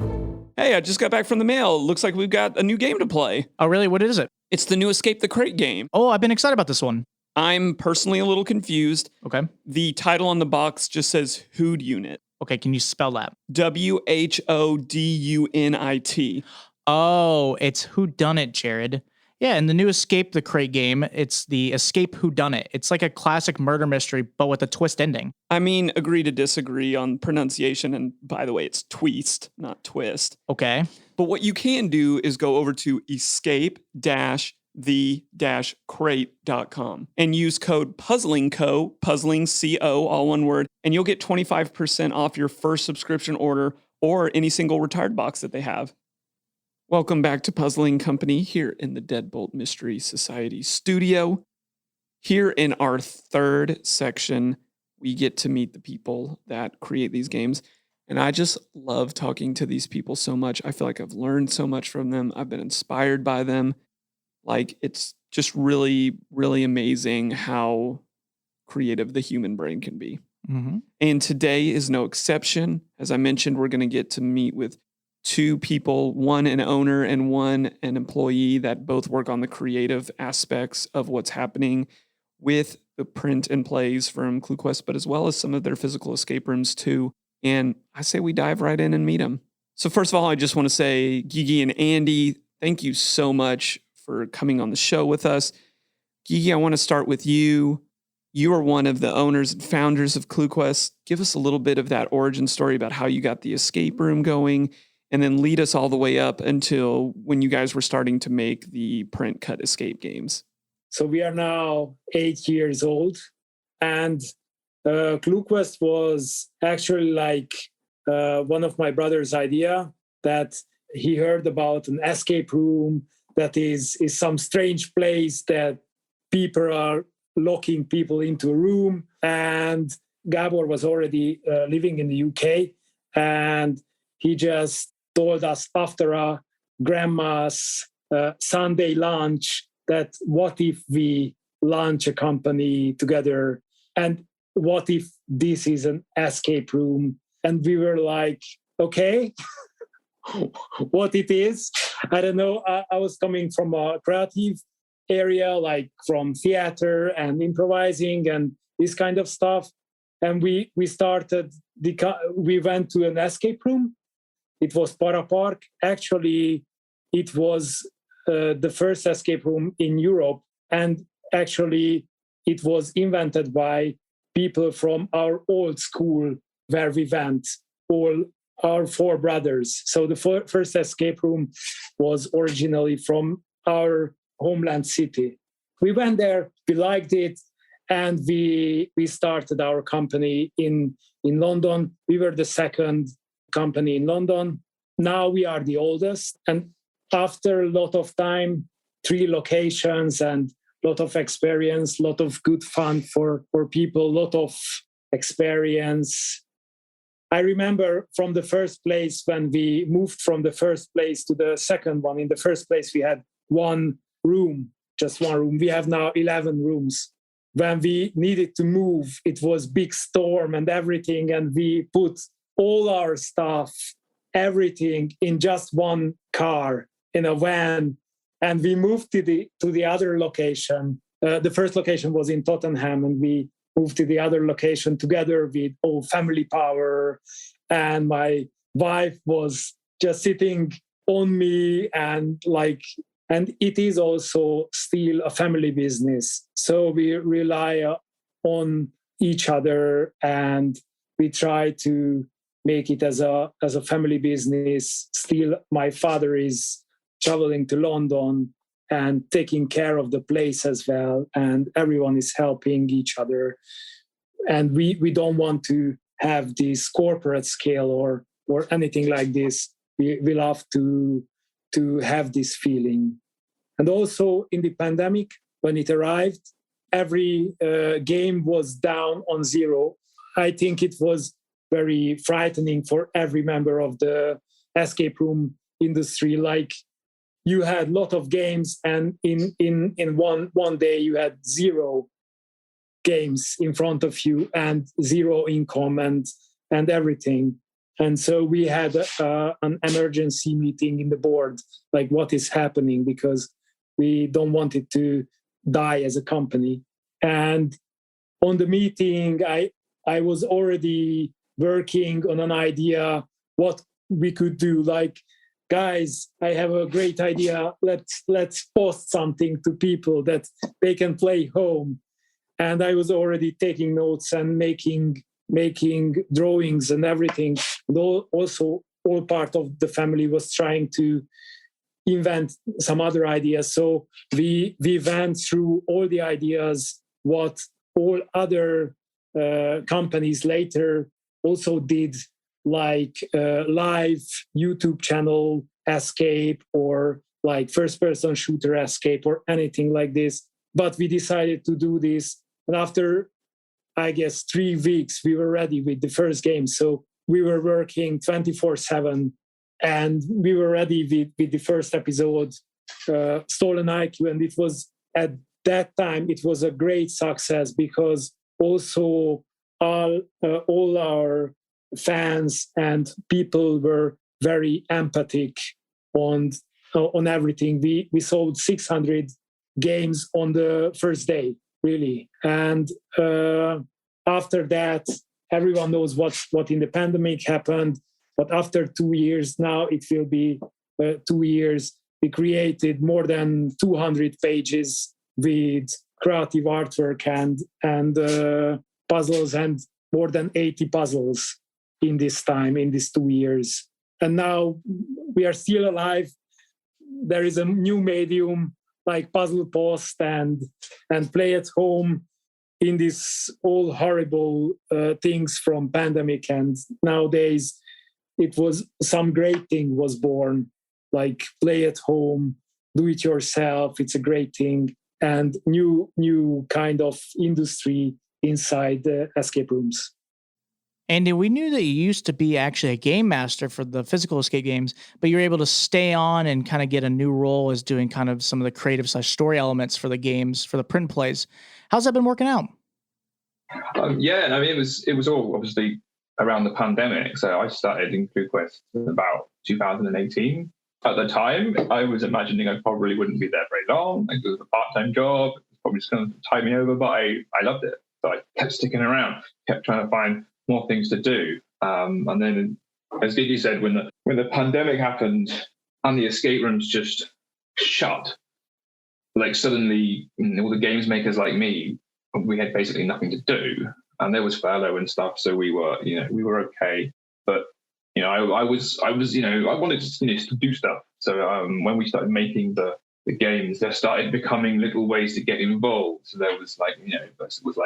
Hey, I just got back from the mail. Looks like we've got a new game to play. Oh, really? What is it? It's the new Escape the Crate game. Oh, I've been excited about this one. I'm personally a little confused. Okay. The title on the box just says Who'd Unit. Okay, can you spell that? WHODUNIT. Oh, it's Whodunit, Jared. Yeah, in the new Escape the Crate game, it's the Escape Whodunit. It's like a classic murder mystery, but with a twist ending. I mean, agree to disagree on pronunciation. And by the way, it's twist, not twist. Okay. But what you can do is go over to escape-the-crate.com and use code PuzzlingCo, Puzzling C-O, all one word, and you'll get 25% off your first subscription order or any single retired box that they have. Welcome back to Puzzling Company here in the Deadbolt Mystery Society studio. Here in our third section, we get to meet the people that create these games. And I just love talking to these people so much. I feel like I've learned so much from them. I've been inspired by them. Like, it's just really, really amazing how creative the human brain can be. Mm-hmm. And today is no exception. As I mentioned, we're going to get to meet with two people, one an owner and one an employee that both work on the creative aspects of what's happening with the print and plays from ClueQuest, but as well as some of their physical escape rooms too. And I say we dive right in and meet them. So first of all, I just want to say, Gigi and Andy, thank you so much for coming on the show with us. Gigi, I want to start with you. You are one of the owners and founders of ClueQuest. Give us a little bit of that origin story about how you got the escape room going, and then lead us all the way up until when you guys were starting to make the print cut escape games. So we are now 8 years old, and ClueQuest was actually like one of my brother's idea, that he heard about an escape room that is some strange place that people are locking people into a room. And Gabor was already living in the UK, and he just told us after a grandma's Sunday lunch that what if we launch a company together, and what if this is an escape room? And we were like, okay, what it is, I don't know. I was coming from a creative area, like from theater and improvising and this kind of stuff. And we went to an escape room. It was Para Park. Actually, it was the first escape room in Europe. And actually, it was invented by people from our old school where we went, all our four brothers. So the first escape room was originally from our homeland city. We went there, we liked it, and we started our company in London. We were the second company in London. Now we are the oldest. And after a lot of time, 3 locations and a lot of experience, a lot of good fun for people, a lot of experience. I remember from the first place, when we moved from the first place to the second one. In the first place, we had one room, just one room. We have now 11 rooms. When we needed to move, it was big storm and everything, and we put all our stuff, everything, in just one car, in a van, and we moved to the other location. The first location was in Tottenham, and we moved to the other location together with all family power. And my wife was just sitting on me, and it is also still a family business. So we rely on each other, and we try to make it as a family business. Still, my father is traveling to London and taking care of the place as well, and everyone is helping each other. And we don't want to have this corporate scale or anything like this. We love to have this feeling. And also in the pandemic, when it arrived, every game was down on zero. I think it was very frightening for every member of the escape room industry. Like, you had a lot of games, and in one day you had 0 games in front of you and 0 income and everything. And so we had an emergency meeting in the board, like, what is happening, because we don't want it to die as a company. And on the meeting, I was already working on an idea what we could do. Like, guys, I have a great idea. Let's post something to people that they can play home. And I was already taking notes and making drawings and everything. And also, all part of the family was trying to invent some other ideas. So we went through all the ideas, what all other companies later also did, like live YouTube channel escape, or like first-person shooter escape, or anything like this. But we decided to do this. And after, I guess, 3 weeks, we were ready with the first game. So we were working 24/7, and we were ready with the first episode, Stolen IQ. And it was, at that time, it was a great success, because also all our fans and people were very empathic on everything. We sold 600 games on the first day, really. And after that, everyone knows what in the pandemic happened. But after 2 years, now it will be 2 years, we created more than 200 pages with creative artwork and puzzles, and more than 80 puzzles in this time, in these 2 years. And now we are still alive. There is a new medium like Puzzle Post and Play at Home in these all horrible things from pandemic. And nowadays it was some great thing was born, like Play at Home, do it yourself. It's a great thing. And new kind of industry inside the escape rooms. Andy, we knew that you used to be actually a game master for the physical escape games, but you're able to stay on and kind of get a new role as doing kind of some of the creative / story elements for the games, for the print plays. How's that been working out? Yeah, I mean, it was all obviously around the pandemic. So I started in ClueQuest about 2018. At the time, I was imagining I probably wouldn't be there very long. Like, it was a part-time job. It was probably just going to tie me over, but I loved it. So I kept sticking around, kept trying to find more things to do. And then, as Gigi said, when the pandemic happened and the escape rooms just shut, like suddenly all the games makers like me, we had basically nothing to do. And there was furlough and stuff, so we were okay. But I wanted to do stuff. So when we started making the games, there started becoming little ways to get involved. So there was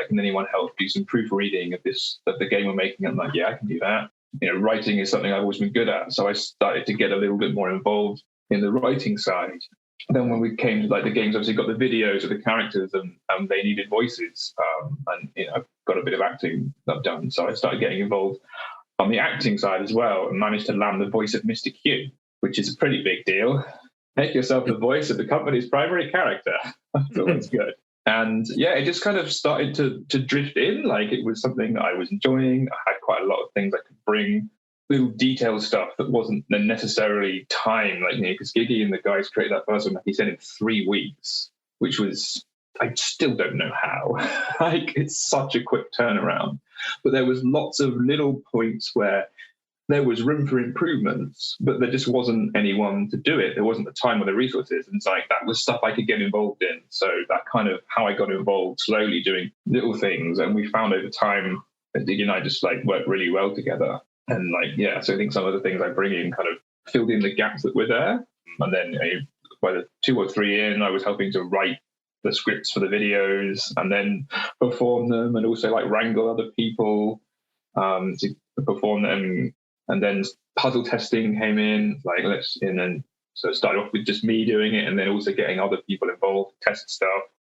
can anyone help do some proofreading of the game we're making? I'm like, yeah, I can do that. Writing is something I've always been good at. So I started to get a little bit more involved in the writing side. Then when we came to the games, obviously got the videos of the characters and they needed voices. I've got a bit of acting that I've done. So I started getting involved on the acting side as well and managed to land the voice of Mr. Q, which is a pretty big deal. Make yourself the voice of the company's primary character. So that's good. And yeah, it just kind of started to drift in. Like, it was something that I was enjoying. I had quite a lot of things I could bring, little detailed stuff that wasn't necessarily time. Because Gigi and the guys created that first one, like he said, in 3 weeks, which was, I still don't know how. It's such a quick turnaround. But there was lots of little points where there was room for improvements, but there just wasn't anyone to do it. There wasn't the time or the resources. And it's like, that was stuff I could get involved in. So that kind of how I got involved, slowly doing little things. And we found over time that Diggy and I just worked really well together. And so I think some of the things I bring in kind of filled in the gaps that were there. And then by the 2 or 3 in, I was helping to write the scripts for the videos and then perform them, and also wrangle other people to perform them. And then puzzle testing came in, so it started off with just me doing it, and then also getting other people involved, test stuff,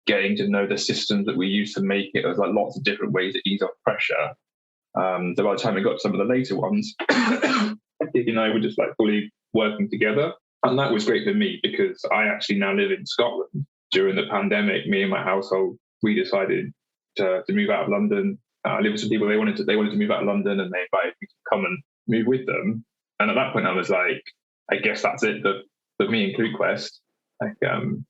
getting to know the systems that we use to make it. There was lots of different ways to ease off pressure. So by the time we got to some of the later ones, Gigi and I were just fully working together. And that was great for me because I actually now live in Scotland. During the pandemic, me and my household, we decided to move out of London. I lived with some people, they wanted to move out of London, and they invited me to come and move with them. And at that point I was like, I guess that's it, that me and ClueQuest, it's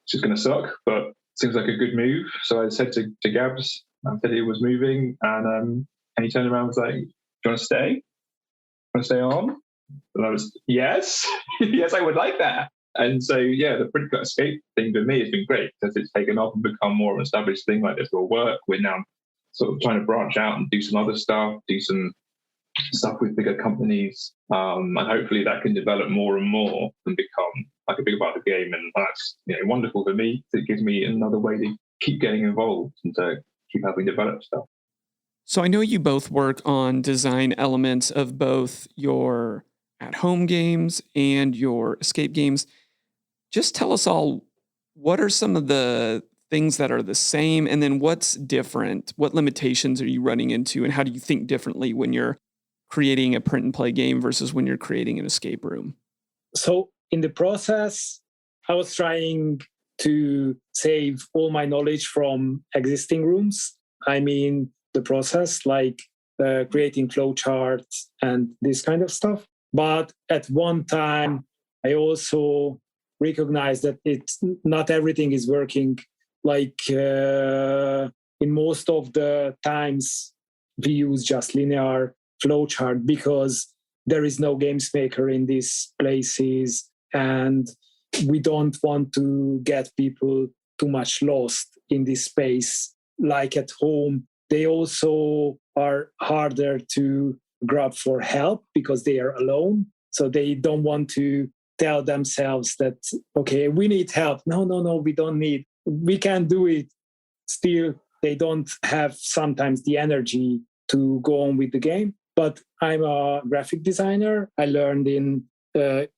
just going to suck, but seems like a good move. So I said to Gabs, I said he was moving, and he turned around and was like, do you want to stay? Want to stay on? And I was, yes, yes, I would like that. And so, yeah, the print cut escape thing for me has been great because it's taken off and become more of an established thing. This will work. We're now sort of trying to branch out and do some other stuff, do some stuff with bigger companies, and hopefully that can develop more and more and become a big part of the game. And that's wonderful for me. It gives me another way to keep getting involved and to keep helping develop stuff. So I know you both work on design elements of both your at-home games and your escape games. Just tell us all, what are some of the things that are the same, and then what's different? What limitations are you running into, and how do you think differently when you're creating a print and play game versus when you're creating an escape room? So in the process, I was trying to save all my knowledge from existing rooms. I mean, the process, creating flowcharts and this kind of stuff. But at one time, I also recognized that not everything is working. In most of the times, we use just linear flowchart because there is no games maker in these places, and we don't want to get people too much lost in this space like at home. They also are harder to grab for help because they are alone. So they don't want to tell themselves that, okay, we need help. No, we don't need. We can do it. Still, they don't have sometimes the energy to go on with the game. But I'm a graphic designer. I learned in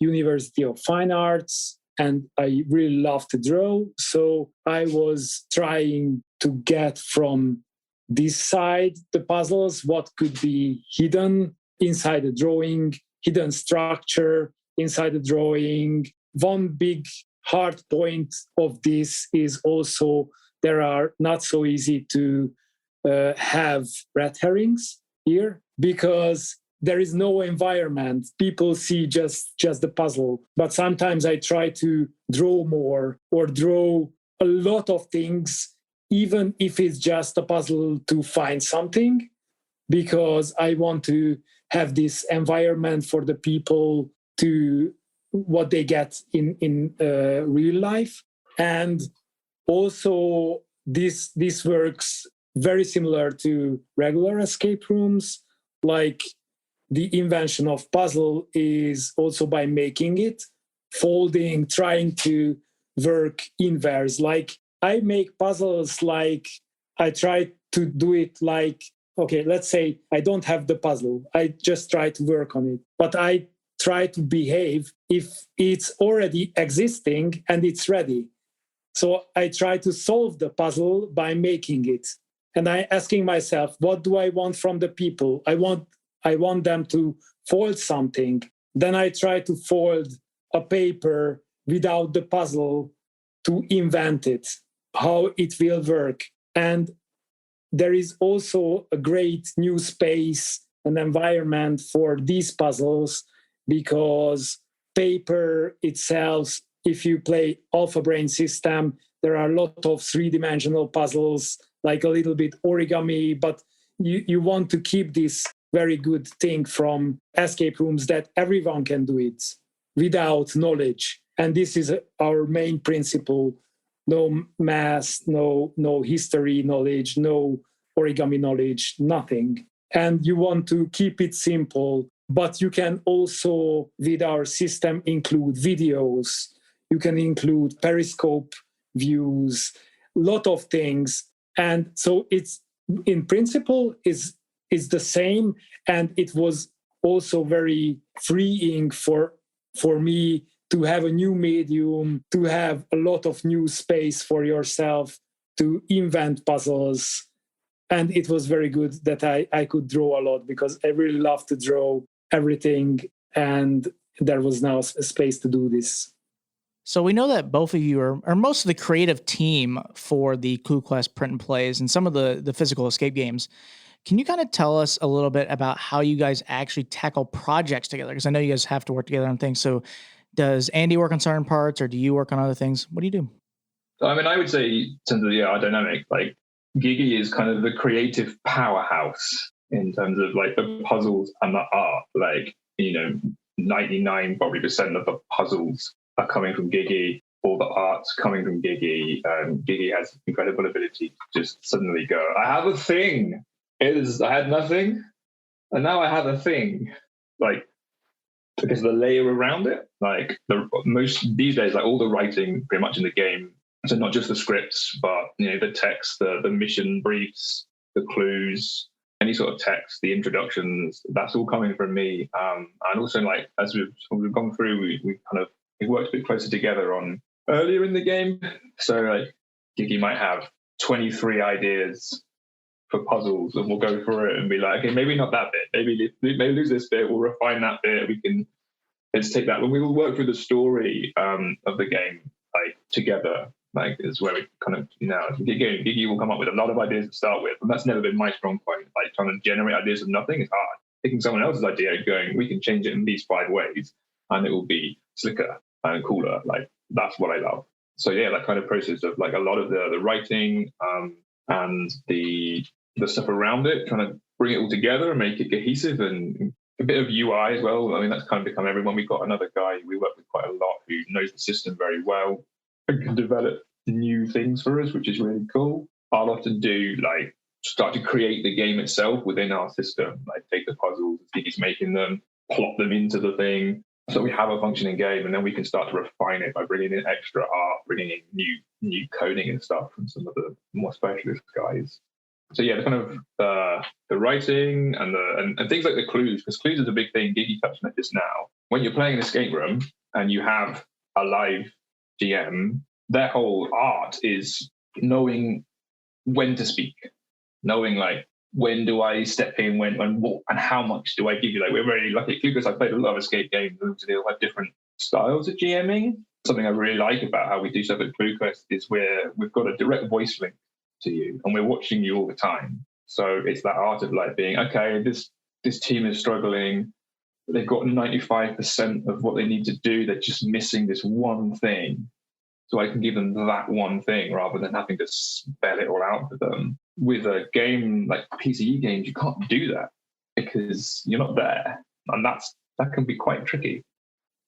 University of Fine Arts, and I really love to draw. So I was trying to get from this side the puzzles, what could be hidden inside the drawing, hidden structure inside the drawing. One big hard point of this is also there are not so easy to have red herrings here because there is no environment. People see just the puzzle. But sometimes I try to draw more or draw a lot of things, even if it's just a puzzle to find something, because I want to have this environment for the people to what they get in real life. And also this works very similar to regular escape rooms. Like the invention of puzzle is also by making it, folding, trying to work inverse. Like I make puzzles like I try to do it like, okay, let's say I don't have the puzzle. I just try to work on it. But I try to behave if it's already existing and it's ready. So I try to solve the puzzle by making it. And I asking myself, what do I want from the people? I want them to fold something. Then I try to fold a paper without the puzzle to invent it, how it will work. And there is also a great new space and environment for these puzzles because paper itself, if you play Alpha Brain system, there are a lot of three-dimensional puzzles, like a little bit origami, but you want to keep this very good thing from escape rooms that everyone can do it without knowledge. And this is our main principle. No math, no history knowledge, no origami knowledge, nothing. And you want to keep it simple, but you can also, with our system, include videos. You can include periscope views, a lot of things. And so it's, in principle, is the same. And it was also very freeing for me to have a new medium, to have a lot of new space for yourself, to invent puzzles. And it was very good that I could draw a lot because I really love to draw everything. And there was now a space to do this. So we know that both of you are most of the creative team for the ClueQuest print and plays and some of the physical escape games. Can you kind of tell us a little bit about how you guys actually tackle projects together? Because I know you guys have to work together on things. So does Andy work on certain parts or do you work on other things? What do you do? I mean, I would say in terms of our dynamic, like Gigi is kind of the creative powerhouse in terms of like the puzzles and the art. Like, 99% probably of the puzzles are coming from Gigi. All the art's coming from Gigi. Gigi has incredible ability to just suddenly go, I have a thing. I had nothing, and now I have a thing. Like, because the layer around it, like most these days, like all the writing pretty much in the game, so not just the scripts, but the text, the mission briefs, the clues, any sort of text, the introductions, that's all coming from me. And also, like as we've gone through, we worked a bit closer together on earlier in the game. So like Gigi might have 23 ideas for puzzles, and we'll go through it and be like, okay, maybe not that bit, maybe lose this bit, we'll refine that bit, let's take that. When we will work through the story of the game, like together, like is where we kind of, Gigi will come up with a lot of ideas to start with, and that's never been my strong point. Like trying to generate ideas from nothing is hard. Taking someone else's idea and going, we can change it in these 5 ways, and it will be slicker and cooler. Like that's what I love. So yeah, that kind of process of like a lot of the writing and the stuff around it, trying to bring it all together and make it cohesive, and a bit of UI as well. I mean, that's kind of become everyone. We've got another guy we work with quite a lot who knows the system very well and can develop new things for us, which is really cool. I'll often do like start to create the game itself within our system, like take the puzzles he's making them, plot them into the thing, so we have a functioning game, and then we can start to refine it by bringing in extra art, bringing in new coding and stuff from some of the more specialist guys. So yeah, the kind of the writing and things like the clues, because clues is a big thing. Gigi touched on it just now. When you're playing an escape room and you have a live GM, their whole art is knowing when to speak, knowing like when do I step in, when what, and how much do I give you? Like we're very lucky at ClueQuest. I played a lot of escape games, and they all have different styles of GMing. Something I really like about how we do stuff at ClueQuest is we've got a direct voice link to you, and we're watching you all the time. So it's that art of like being, okay, this team is struggling. They've got 95% of what they need to do. They're just missing this one thing. So I can give them that one thing rather than having to spell it all out for them. With a game like PCE games, you can't do that because you're not there. And that can be quite tricky.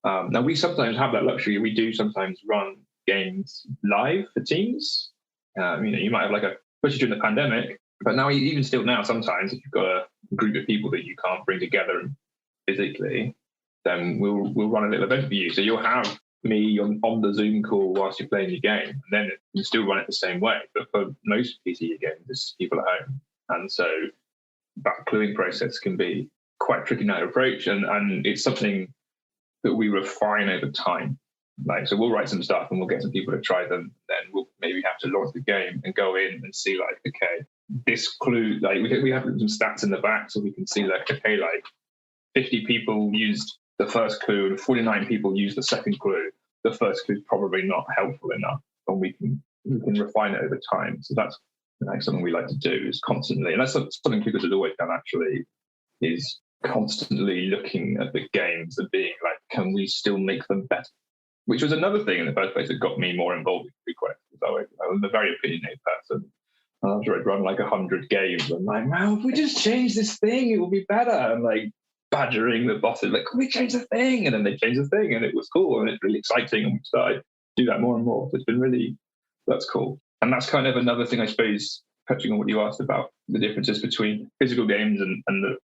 Now, we sometimes have that luxury. We do sometimes run games live for teams. You might have especially during the pandemic, but now, even still now, sometimes if you've got a group of people that you can't bring together physically, then we'll run a little event for you. So you'll have me on the Zoom call whilst you're playing your game, and then you still run it the same way. But for most PC games, it's people at home, and so that cluing process can be quite tricky now to approach, and it's something that we refine over time. Like, so we'll write some stuff and we'll get some people to try them. Then we'll maybe have to launch the game and go in and see like, okay, this clue, like we have some stats in the back so we can see like, okay, like 50 people used the first clue and 49 people used the second clue. The first clue is probably not helpful enough, and we can refine it over time. So that's something we like to do, is constantly, and that's something ClueQuest has always done actually, is constantly looking at the games and being like, can we still make them better? Which was another thing in the first place that got me more involved in ClueQuest. I was a very opinionated person. And after I'd run like 100 games, I'm like, wow, if we just change this thing, it will be better. And like badgering the bosses, like, can we change the thing? And then they changed the thing, and it was cool, and it's really exciting. And we started to do that more and more. So it's been really, that's cool. And that's kind of another thing, I suppose, touching on what you asked about the differences between physical games and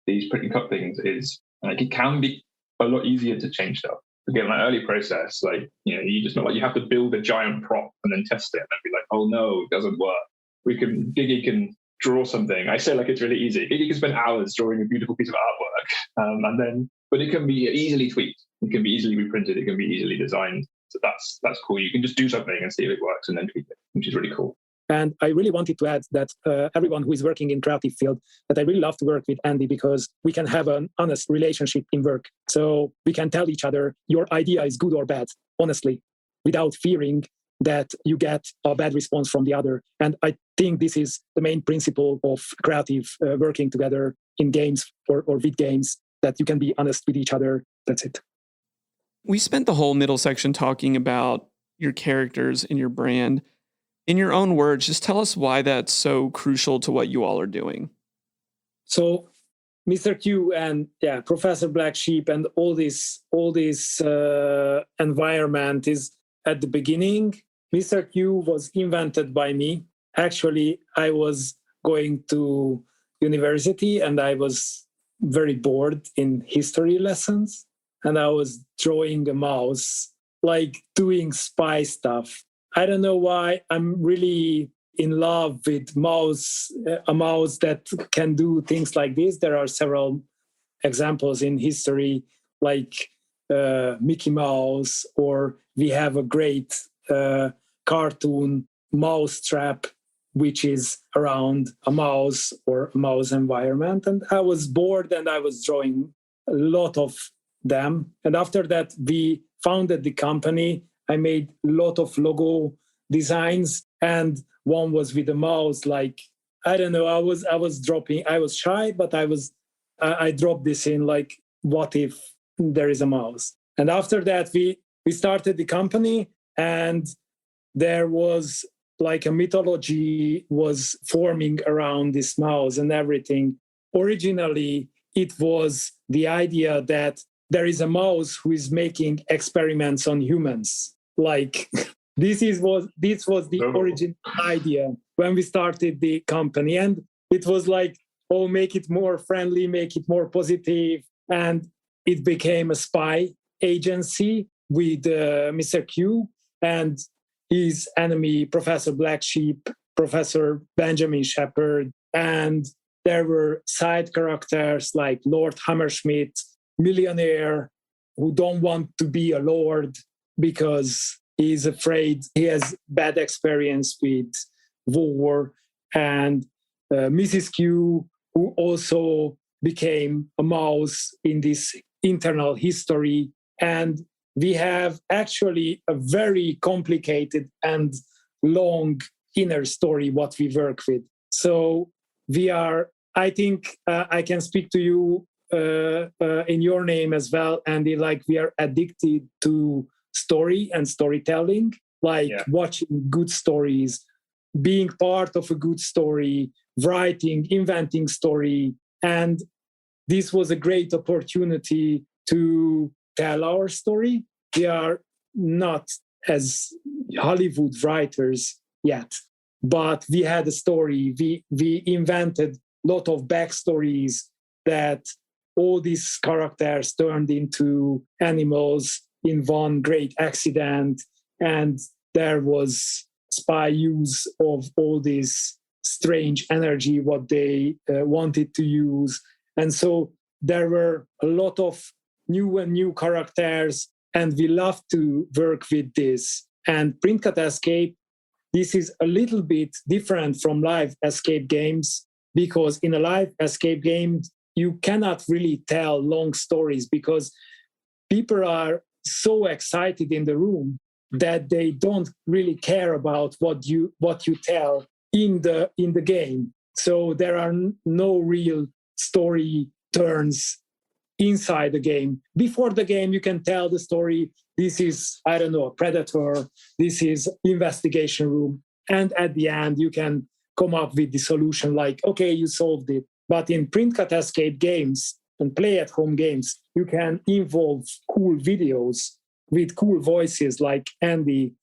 these print and cut things, is like it can be a lot easier to change stuff. Again, my early process, like, you just not like you have to build a giant prop and then test it and then be like, oh no, it doesn't work. Gigi can draw something. I say like it's really easy. Gigi can spend hours drawing a beautiful piece of artwork, but it can be easily tweaked. It can be easily reprinted. It can be easily designed. So that's cool. You can just do something and see if it works and then tweak it, which is really cool. And I really wanted to add that everyone who is working in creative field, that I really love to work with Andy, because we can have an honest relationship in work. So we can tell each other your idea is good or bad, honestly, without fearing that you get a bad response from the other. And I think this is the main principle of creative working together in games or with games, that you can be honest with each other. That's it. We spent the whole middle section talking about your characters and your brand. In your own words, just tell us why that's so crucial to what you all are doing. So Mr. Q and Professor Black Sheep and all this environment is at the beginning. Mr. Q was invented by me. Actually, I was going to university and I was very bored in history lessons. And I was drawing a mouse, like doing spy stuff. I don't know why I'm really in love with a mouse that can do things like this. There are several examples in history, like Mickey Mouse, or we have a great cartoon Mousetrap, which is around a mouse or a mouse environment. And I was bored and I was drawing a lot of them. And after that, we founded the company. I made a lot of logo designs, and one was with a mouse. Like, I don't know, I was shy, but I dropped this in, like, what if there is a mouse? And after that, we started the company, and there was like a mythology was forming around this mouse and everything. Originally, it was the idea that there is a mouse who is making experiments on humans. Like, This was the origin idea when we started the company, and it was like, oh, make it more friendly, make it more positive, and it became a spy agency with Mr. Q and his enemy, Professor Black Sheep, Professor Benjamin Shepherd, and there were side characters like Lord Hammerschmidt, millionaire who don't want to be a lord because he's afraid he has bad experience with war, and Mrs. Q, who also became a mouse in this internal history. And we have actually a very complicated and long inner story what we work with. So we are, I think I can speak to you in your name as well, Andy, like we are addicted to story and storytelling, like watching good stories, being part of a good story, writing, inventing story. And this was a great opportunity to tell our story. We are not as Hollywood writers yet, but we had a story. We invented a lot of backstories that all these characters turned into animals in one great accident. And there was spy use of all this strange energy, what they wanted to use. And so there were a lot of new characters, and we love to work with this. And Print Cut Escape, this is a little bit different from live escape games, because in a live escape game, you cannot really tell long stories because people are so excited in the room that they don't really care about what you tell in the game. So there are no real story turns inside the game. Before the game, you can tell the story. This is, I don't know, a predator. This is investigation room. And at the end, you can come up with the solution like, okay, you solved it. But in Print Cut Escape games and play at home games, you can involve cool videos with cool voices, like Andy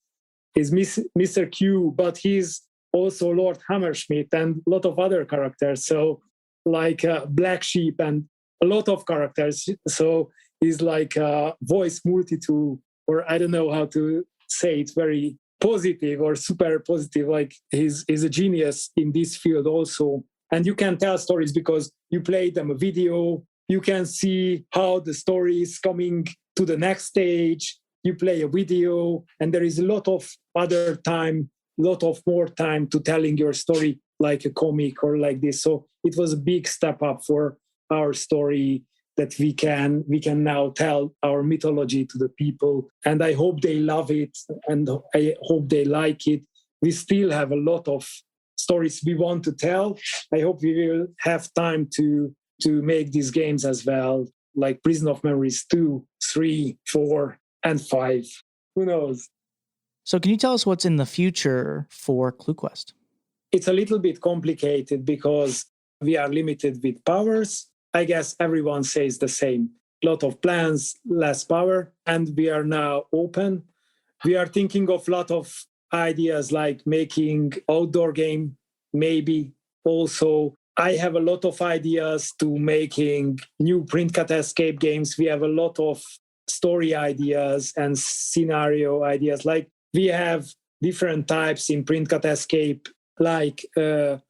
is Mr. Q, but he's also Lord Hammerschmidt and a lot of other characters. So like Black Sheep and a lot of characters. So he's like a voice multitude, or I don't know how to say it, very positive or super positive. Like he's a genius in this field also. And you can tell stories because you play them a video. You can see how the story is coming to the next stage. You play a video, and there is a lot of other time, lot of more time to telling your story like a comic or like this. So it was a big step up for our story that we can now tell our mythology to the people. And I hope they love it, and I hope they like it. We still have a lot of stories we want to tell. I hope we will have time to make these games as well, like Prison of Memories 2, 3, 4, and 5. Who knows? So can you tell us what's in the future for ClueQuest? It's a little bit complicated because we are limited with powers. I guess everyone says the same. A lot of plans, less power, and we are now open. We are thinking of a lot of ideas like making outdoor game, maybe also. I have a lot of ideas to making new Print Cut Escape games. We have a lot of story ideas and scenario ideas. Like we have different types in Print Cut Escape, like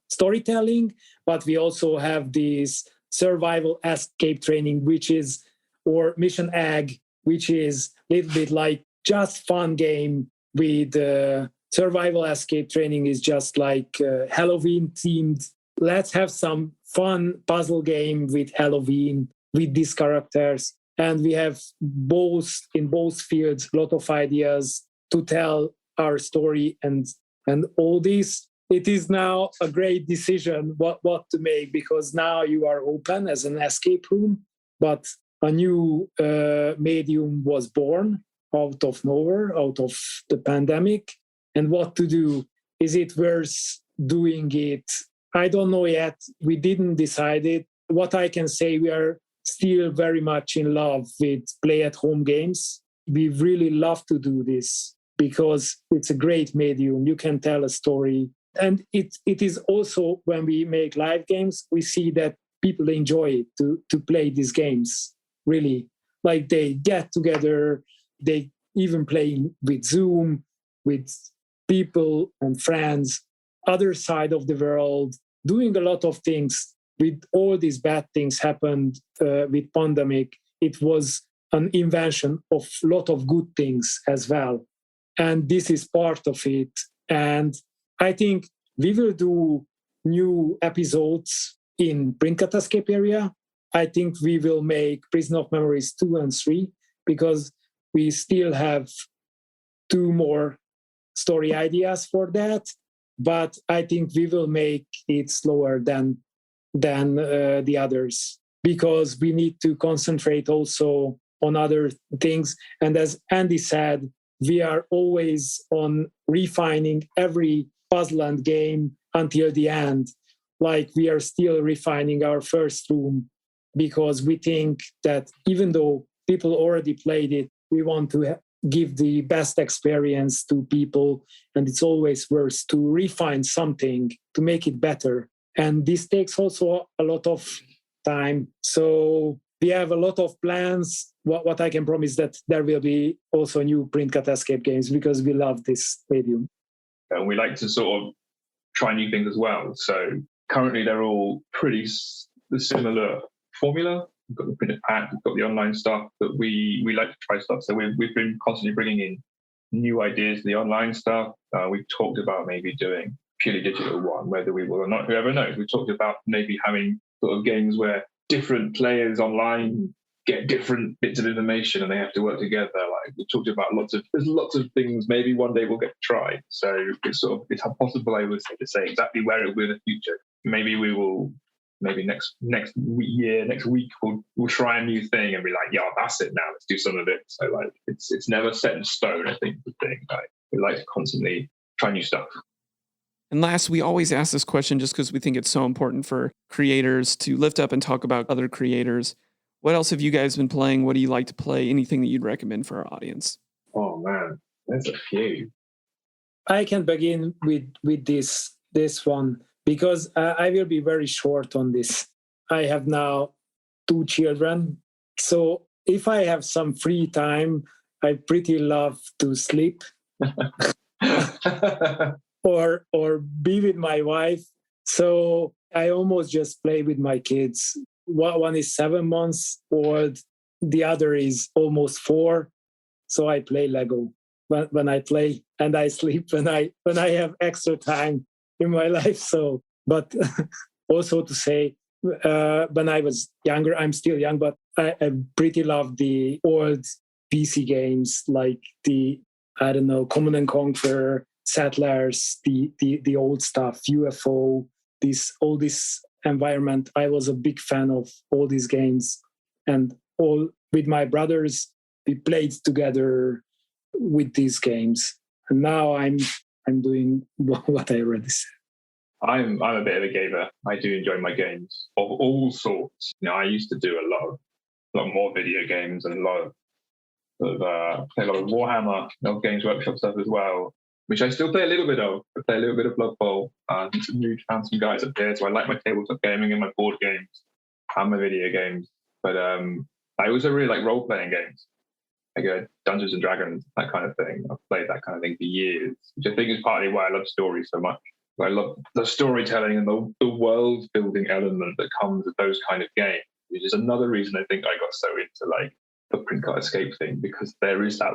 storytelling, but we also have this survival escape training, which is, or Mission Egg, which is a little bit like just fun game with survival escape training is just like Halloween themed. Let's have some fun puzzle game with Halloween with these characters. And we have in both fields, a lot of ideas to tell our story and all this. It is now a great decision what to make, because now you are open as an escape room, but a new medium was born out of nowhere, out of the pandemic. And what to do? Is it worth doing it? I don't know yet. We didn't decide it. What I can say, we are still very much in love with play-at-home games. We really love to do this. because it's a great medium. You can tell a story. And it is also, when we make live games, we see that people enjoy it to play these games, really. Like they get together, they even play with Zoom, with people and friends, other side of the world, doing a lot of things. With all these bad things happened with pandemic, it was an invention of a lot of good things as well. And this is part of it. And I think we will do new episodes in Printcut Escape area. I think we will make Prison of Memories 2 and 3 because we still have 2 more story ideas for that. But I think we will make it slower than the others because we need to concentrate also on other things. And as Andy said, we are always on refining every puzzle and game until the end. Like we are still refining our first room because we think that even though people already played it, we want to give the best experience to people. And it's always worth to refine something to make it better. And this takes also a lot of time. So we have a lot of plans. What I can promise that there will be also new Printcut Escape games because we love this medium. And we like to sort of try new things as well. So currently they're all pretty similar formula. We've got the printed pack, we've got the online stuff, but we like to try stuff. So we've been constantly bringing in new ideas to the online stuff. We've talked about maybe doing purely digital one, whether we will or not, whoever knows. We talked about maybe having sort of games where different players online get different bits of information and they have to work together. Like we talked about there's lots of things maybe one day we'll get to try. So it's impossible, I would say, to say exactly where it will be in the future. Maybe we will, next week we'll try a new thing and be like, yeah, that's it now, let's do some of it. So like it's never set in stone, I think, the thing. Like we like to constantly try new stuff. And last, we always ask this question just because we think it's so important for creators to lift up and talk about other creators. What else have you guys been playing? What do you like to play? Anything that you'd recommend for our audience? Oh man, there's a few. I can begin with this one because I will be very short on this. I have now 2 children. So if I have some free time, I pretty love to sleep. or be with my wife. So I almost just play with my kids. One is 7 months old, the other is almost 4. So I play Lego when I play, and I sleep when I have extra time in my life. So, but also to say, when I was younger, I'm still young, but I pretty love the old PC games like Command and Conquer, Settlers, the old stuff, UFO, all this environment. I was a big fan of all these games, and all with my brothers, we played together with these games. And now I'm doing what I already said. I'm a bit of a gamer. I do enjoy my games of all sorts. I used to do a lot more video games and play a lot of Warhammer, Games Workshop stuff as well, which I still play a little bit of. I play a little bit of Blood Bowl. Found some guys up there, so I like my tabletop gaming and my board games and my video games. But I also really like role-playing games, like Dungeons and Dragons, that kind of thing. I've played that kind of thing for years, which I think is partly why I love stories so much. I love the storytelling and the world-building element that comes with those kind of games, which is another reason I think I got so into like the Printcut Escape thing, because there is that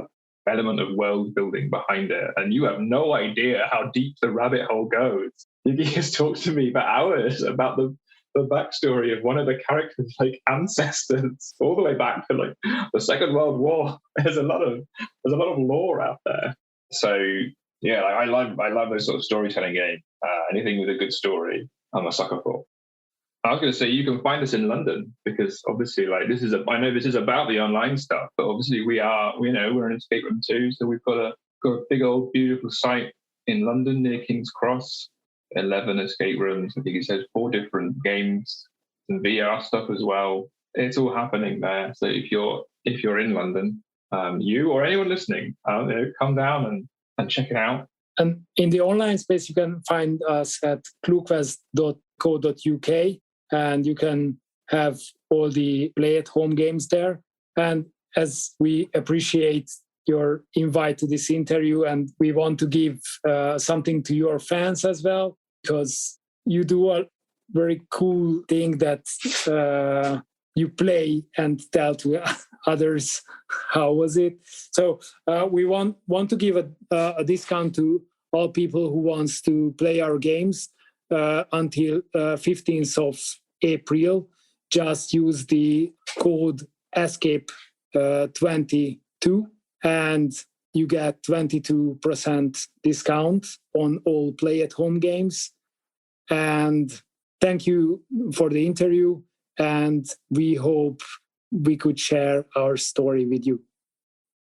element of world building behind it, and you have no idea how deep the rabbit hole goes. You can just talk to me for hours about the backstory of one of the characters' like ancestors, all the way back to like the Second World War. There's a lot of lore out there. So yeah, I love those sort of storytelling games. Anything with a good story, I'm a sucker for. I was going to say, you can find us in London because obviously, like I know this is about the online stuff, but obviously we're an escape room too. So we've got a big old beautiful site in London near King's Cross, 11 escape rooms. I think it says 4 different games and VR stuff as well. It's all happening there. So if you're in London, you or anyone listening, come down check it out. And in the online space, you can find us at cluequest.co.uk, and you can have all the play-at-home games there. And as we appreciate your invite to this interview, and we want to give something to your fans as well, because you do a very cool thing that you play and tell to others how was it. So we want to give a discount to all people who wants to play our games until 15th of April. Just use the code ESCAPE22 and you get 22% discount on all play-at-home games. And thank you for the interview, and we hope we could share our story with you.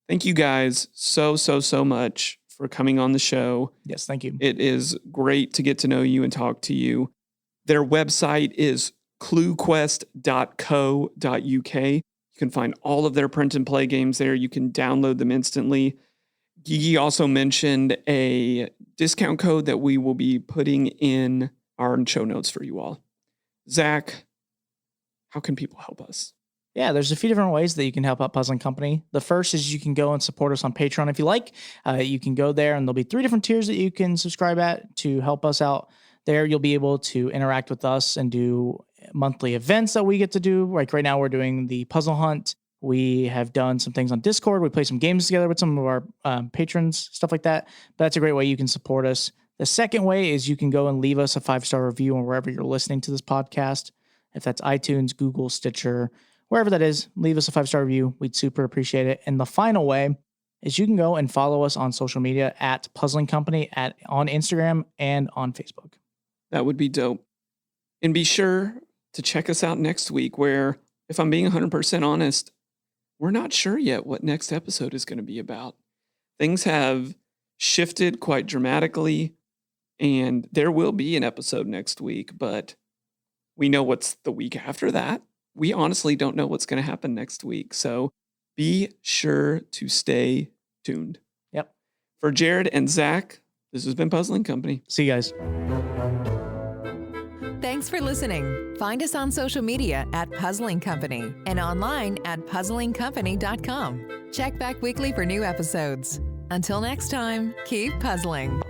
Thank you guys so much for coming on the show. Yes, thank you. It is great to get to know you and talk to you. Their website is ClueQuest.co.uk. You can find all of their print and play games there. You can download them instantly. Gigi also mentioned a discount code that we will be putting in our show notes for you all. Zach, how can people help us? Yeah, there's a few different ways that you can help out Puzzling Company. The first is you can go and support us on Patreon if you like. You can go there and there'll be 3 different tiers that you can subscribe at to help us out. There you'll be able to interact with us and do monthly events that we get to do. Like right now we're doing the puzzle hunt. We have done some things on Discord. We play some games together with some of our patrons, stuff like that. But that's a great way you can support us. The second way is you can go and leave us a 5-star review on wherever you're listening to this podcast. If that's iTunes, Google, Stitcher, wherever that is, leave us a 5-star review. We'd super appreciate it. And the final way is you can go and follow us on social media at Puzzling Company on Instagram and on Facebook. That would be dope. And be sure to check us out next week where, if I'm being 100% honest, we're not sure yet what next episode is going to be about. Things have shifted quite dramatically, and there will be an episode next week, but we know what's the week after that. We honestly don't know what's going to happen next week. So be sure to stay tuned. Yep. For Jared and Zach, this has been Puzzling Company. See you guys. Thanks for listening. Find us on social media at Puzzling Company and online at puzzlingcompany.com. Check back weekly for new episodes. Until next time, keep puzzling.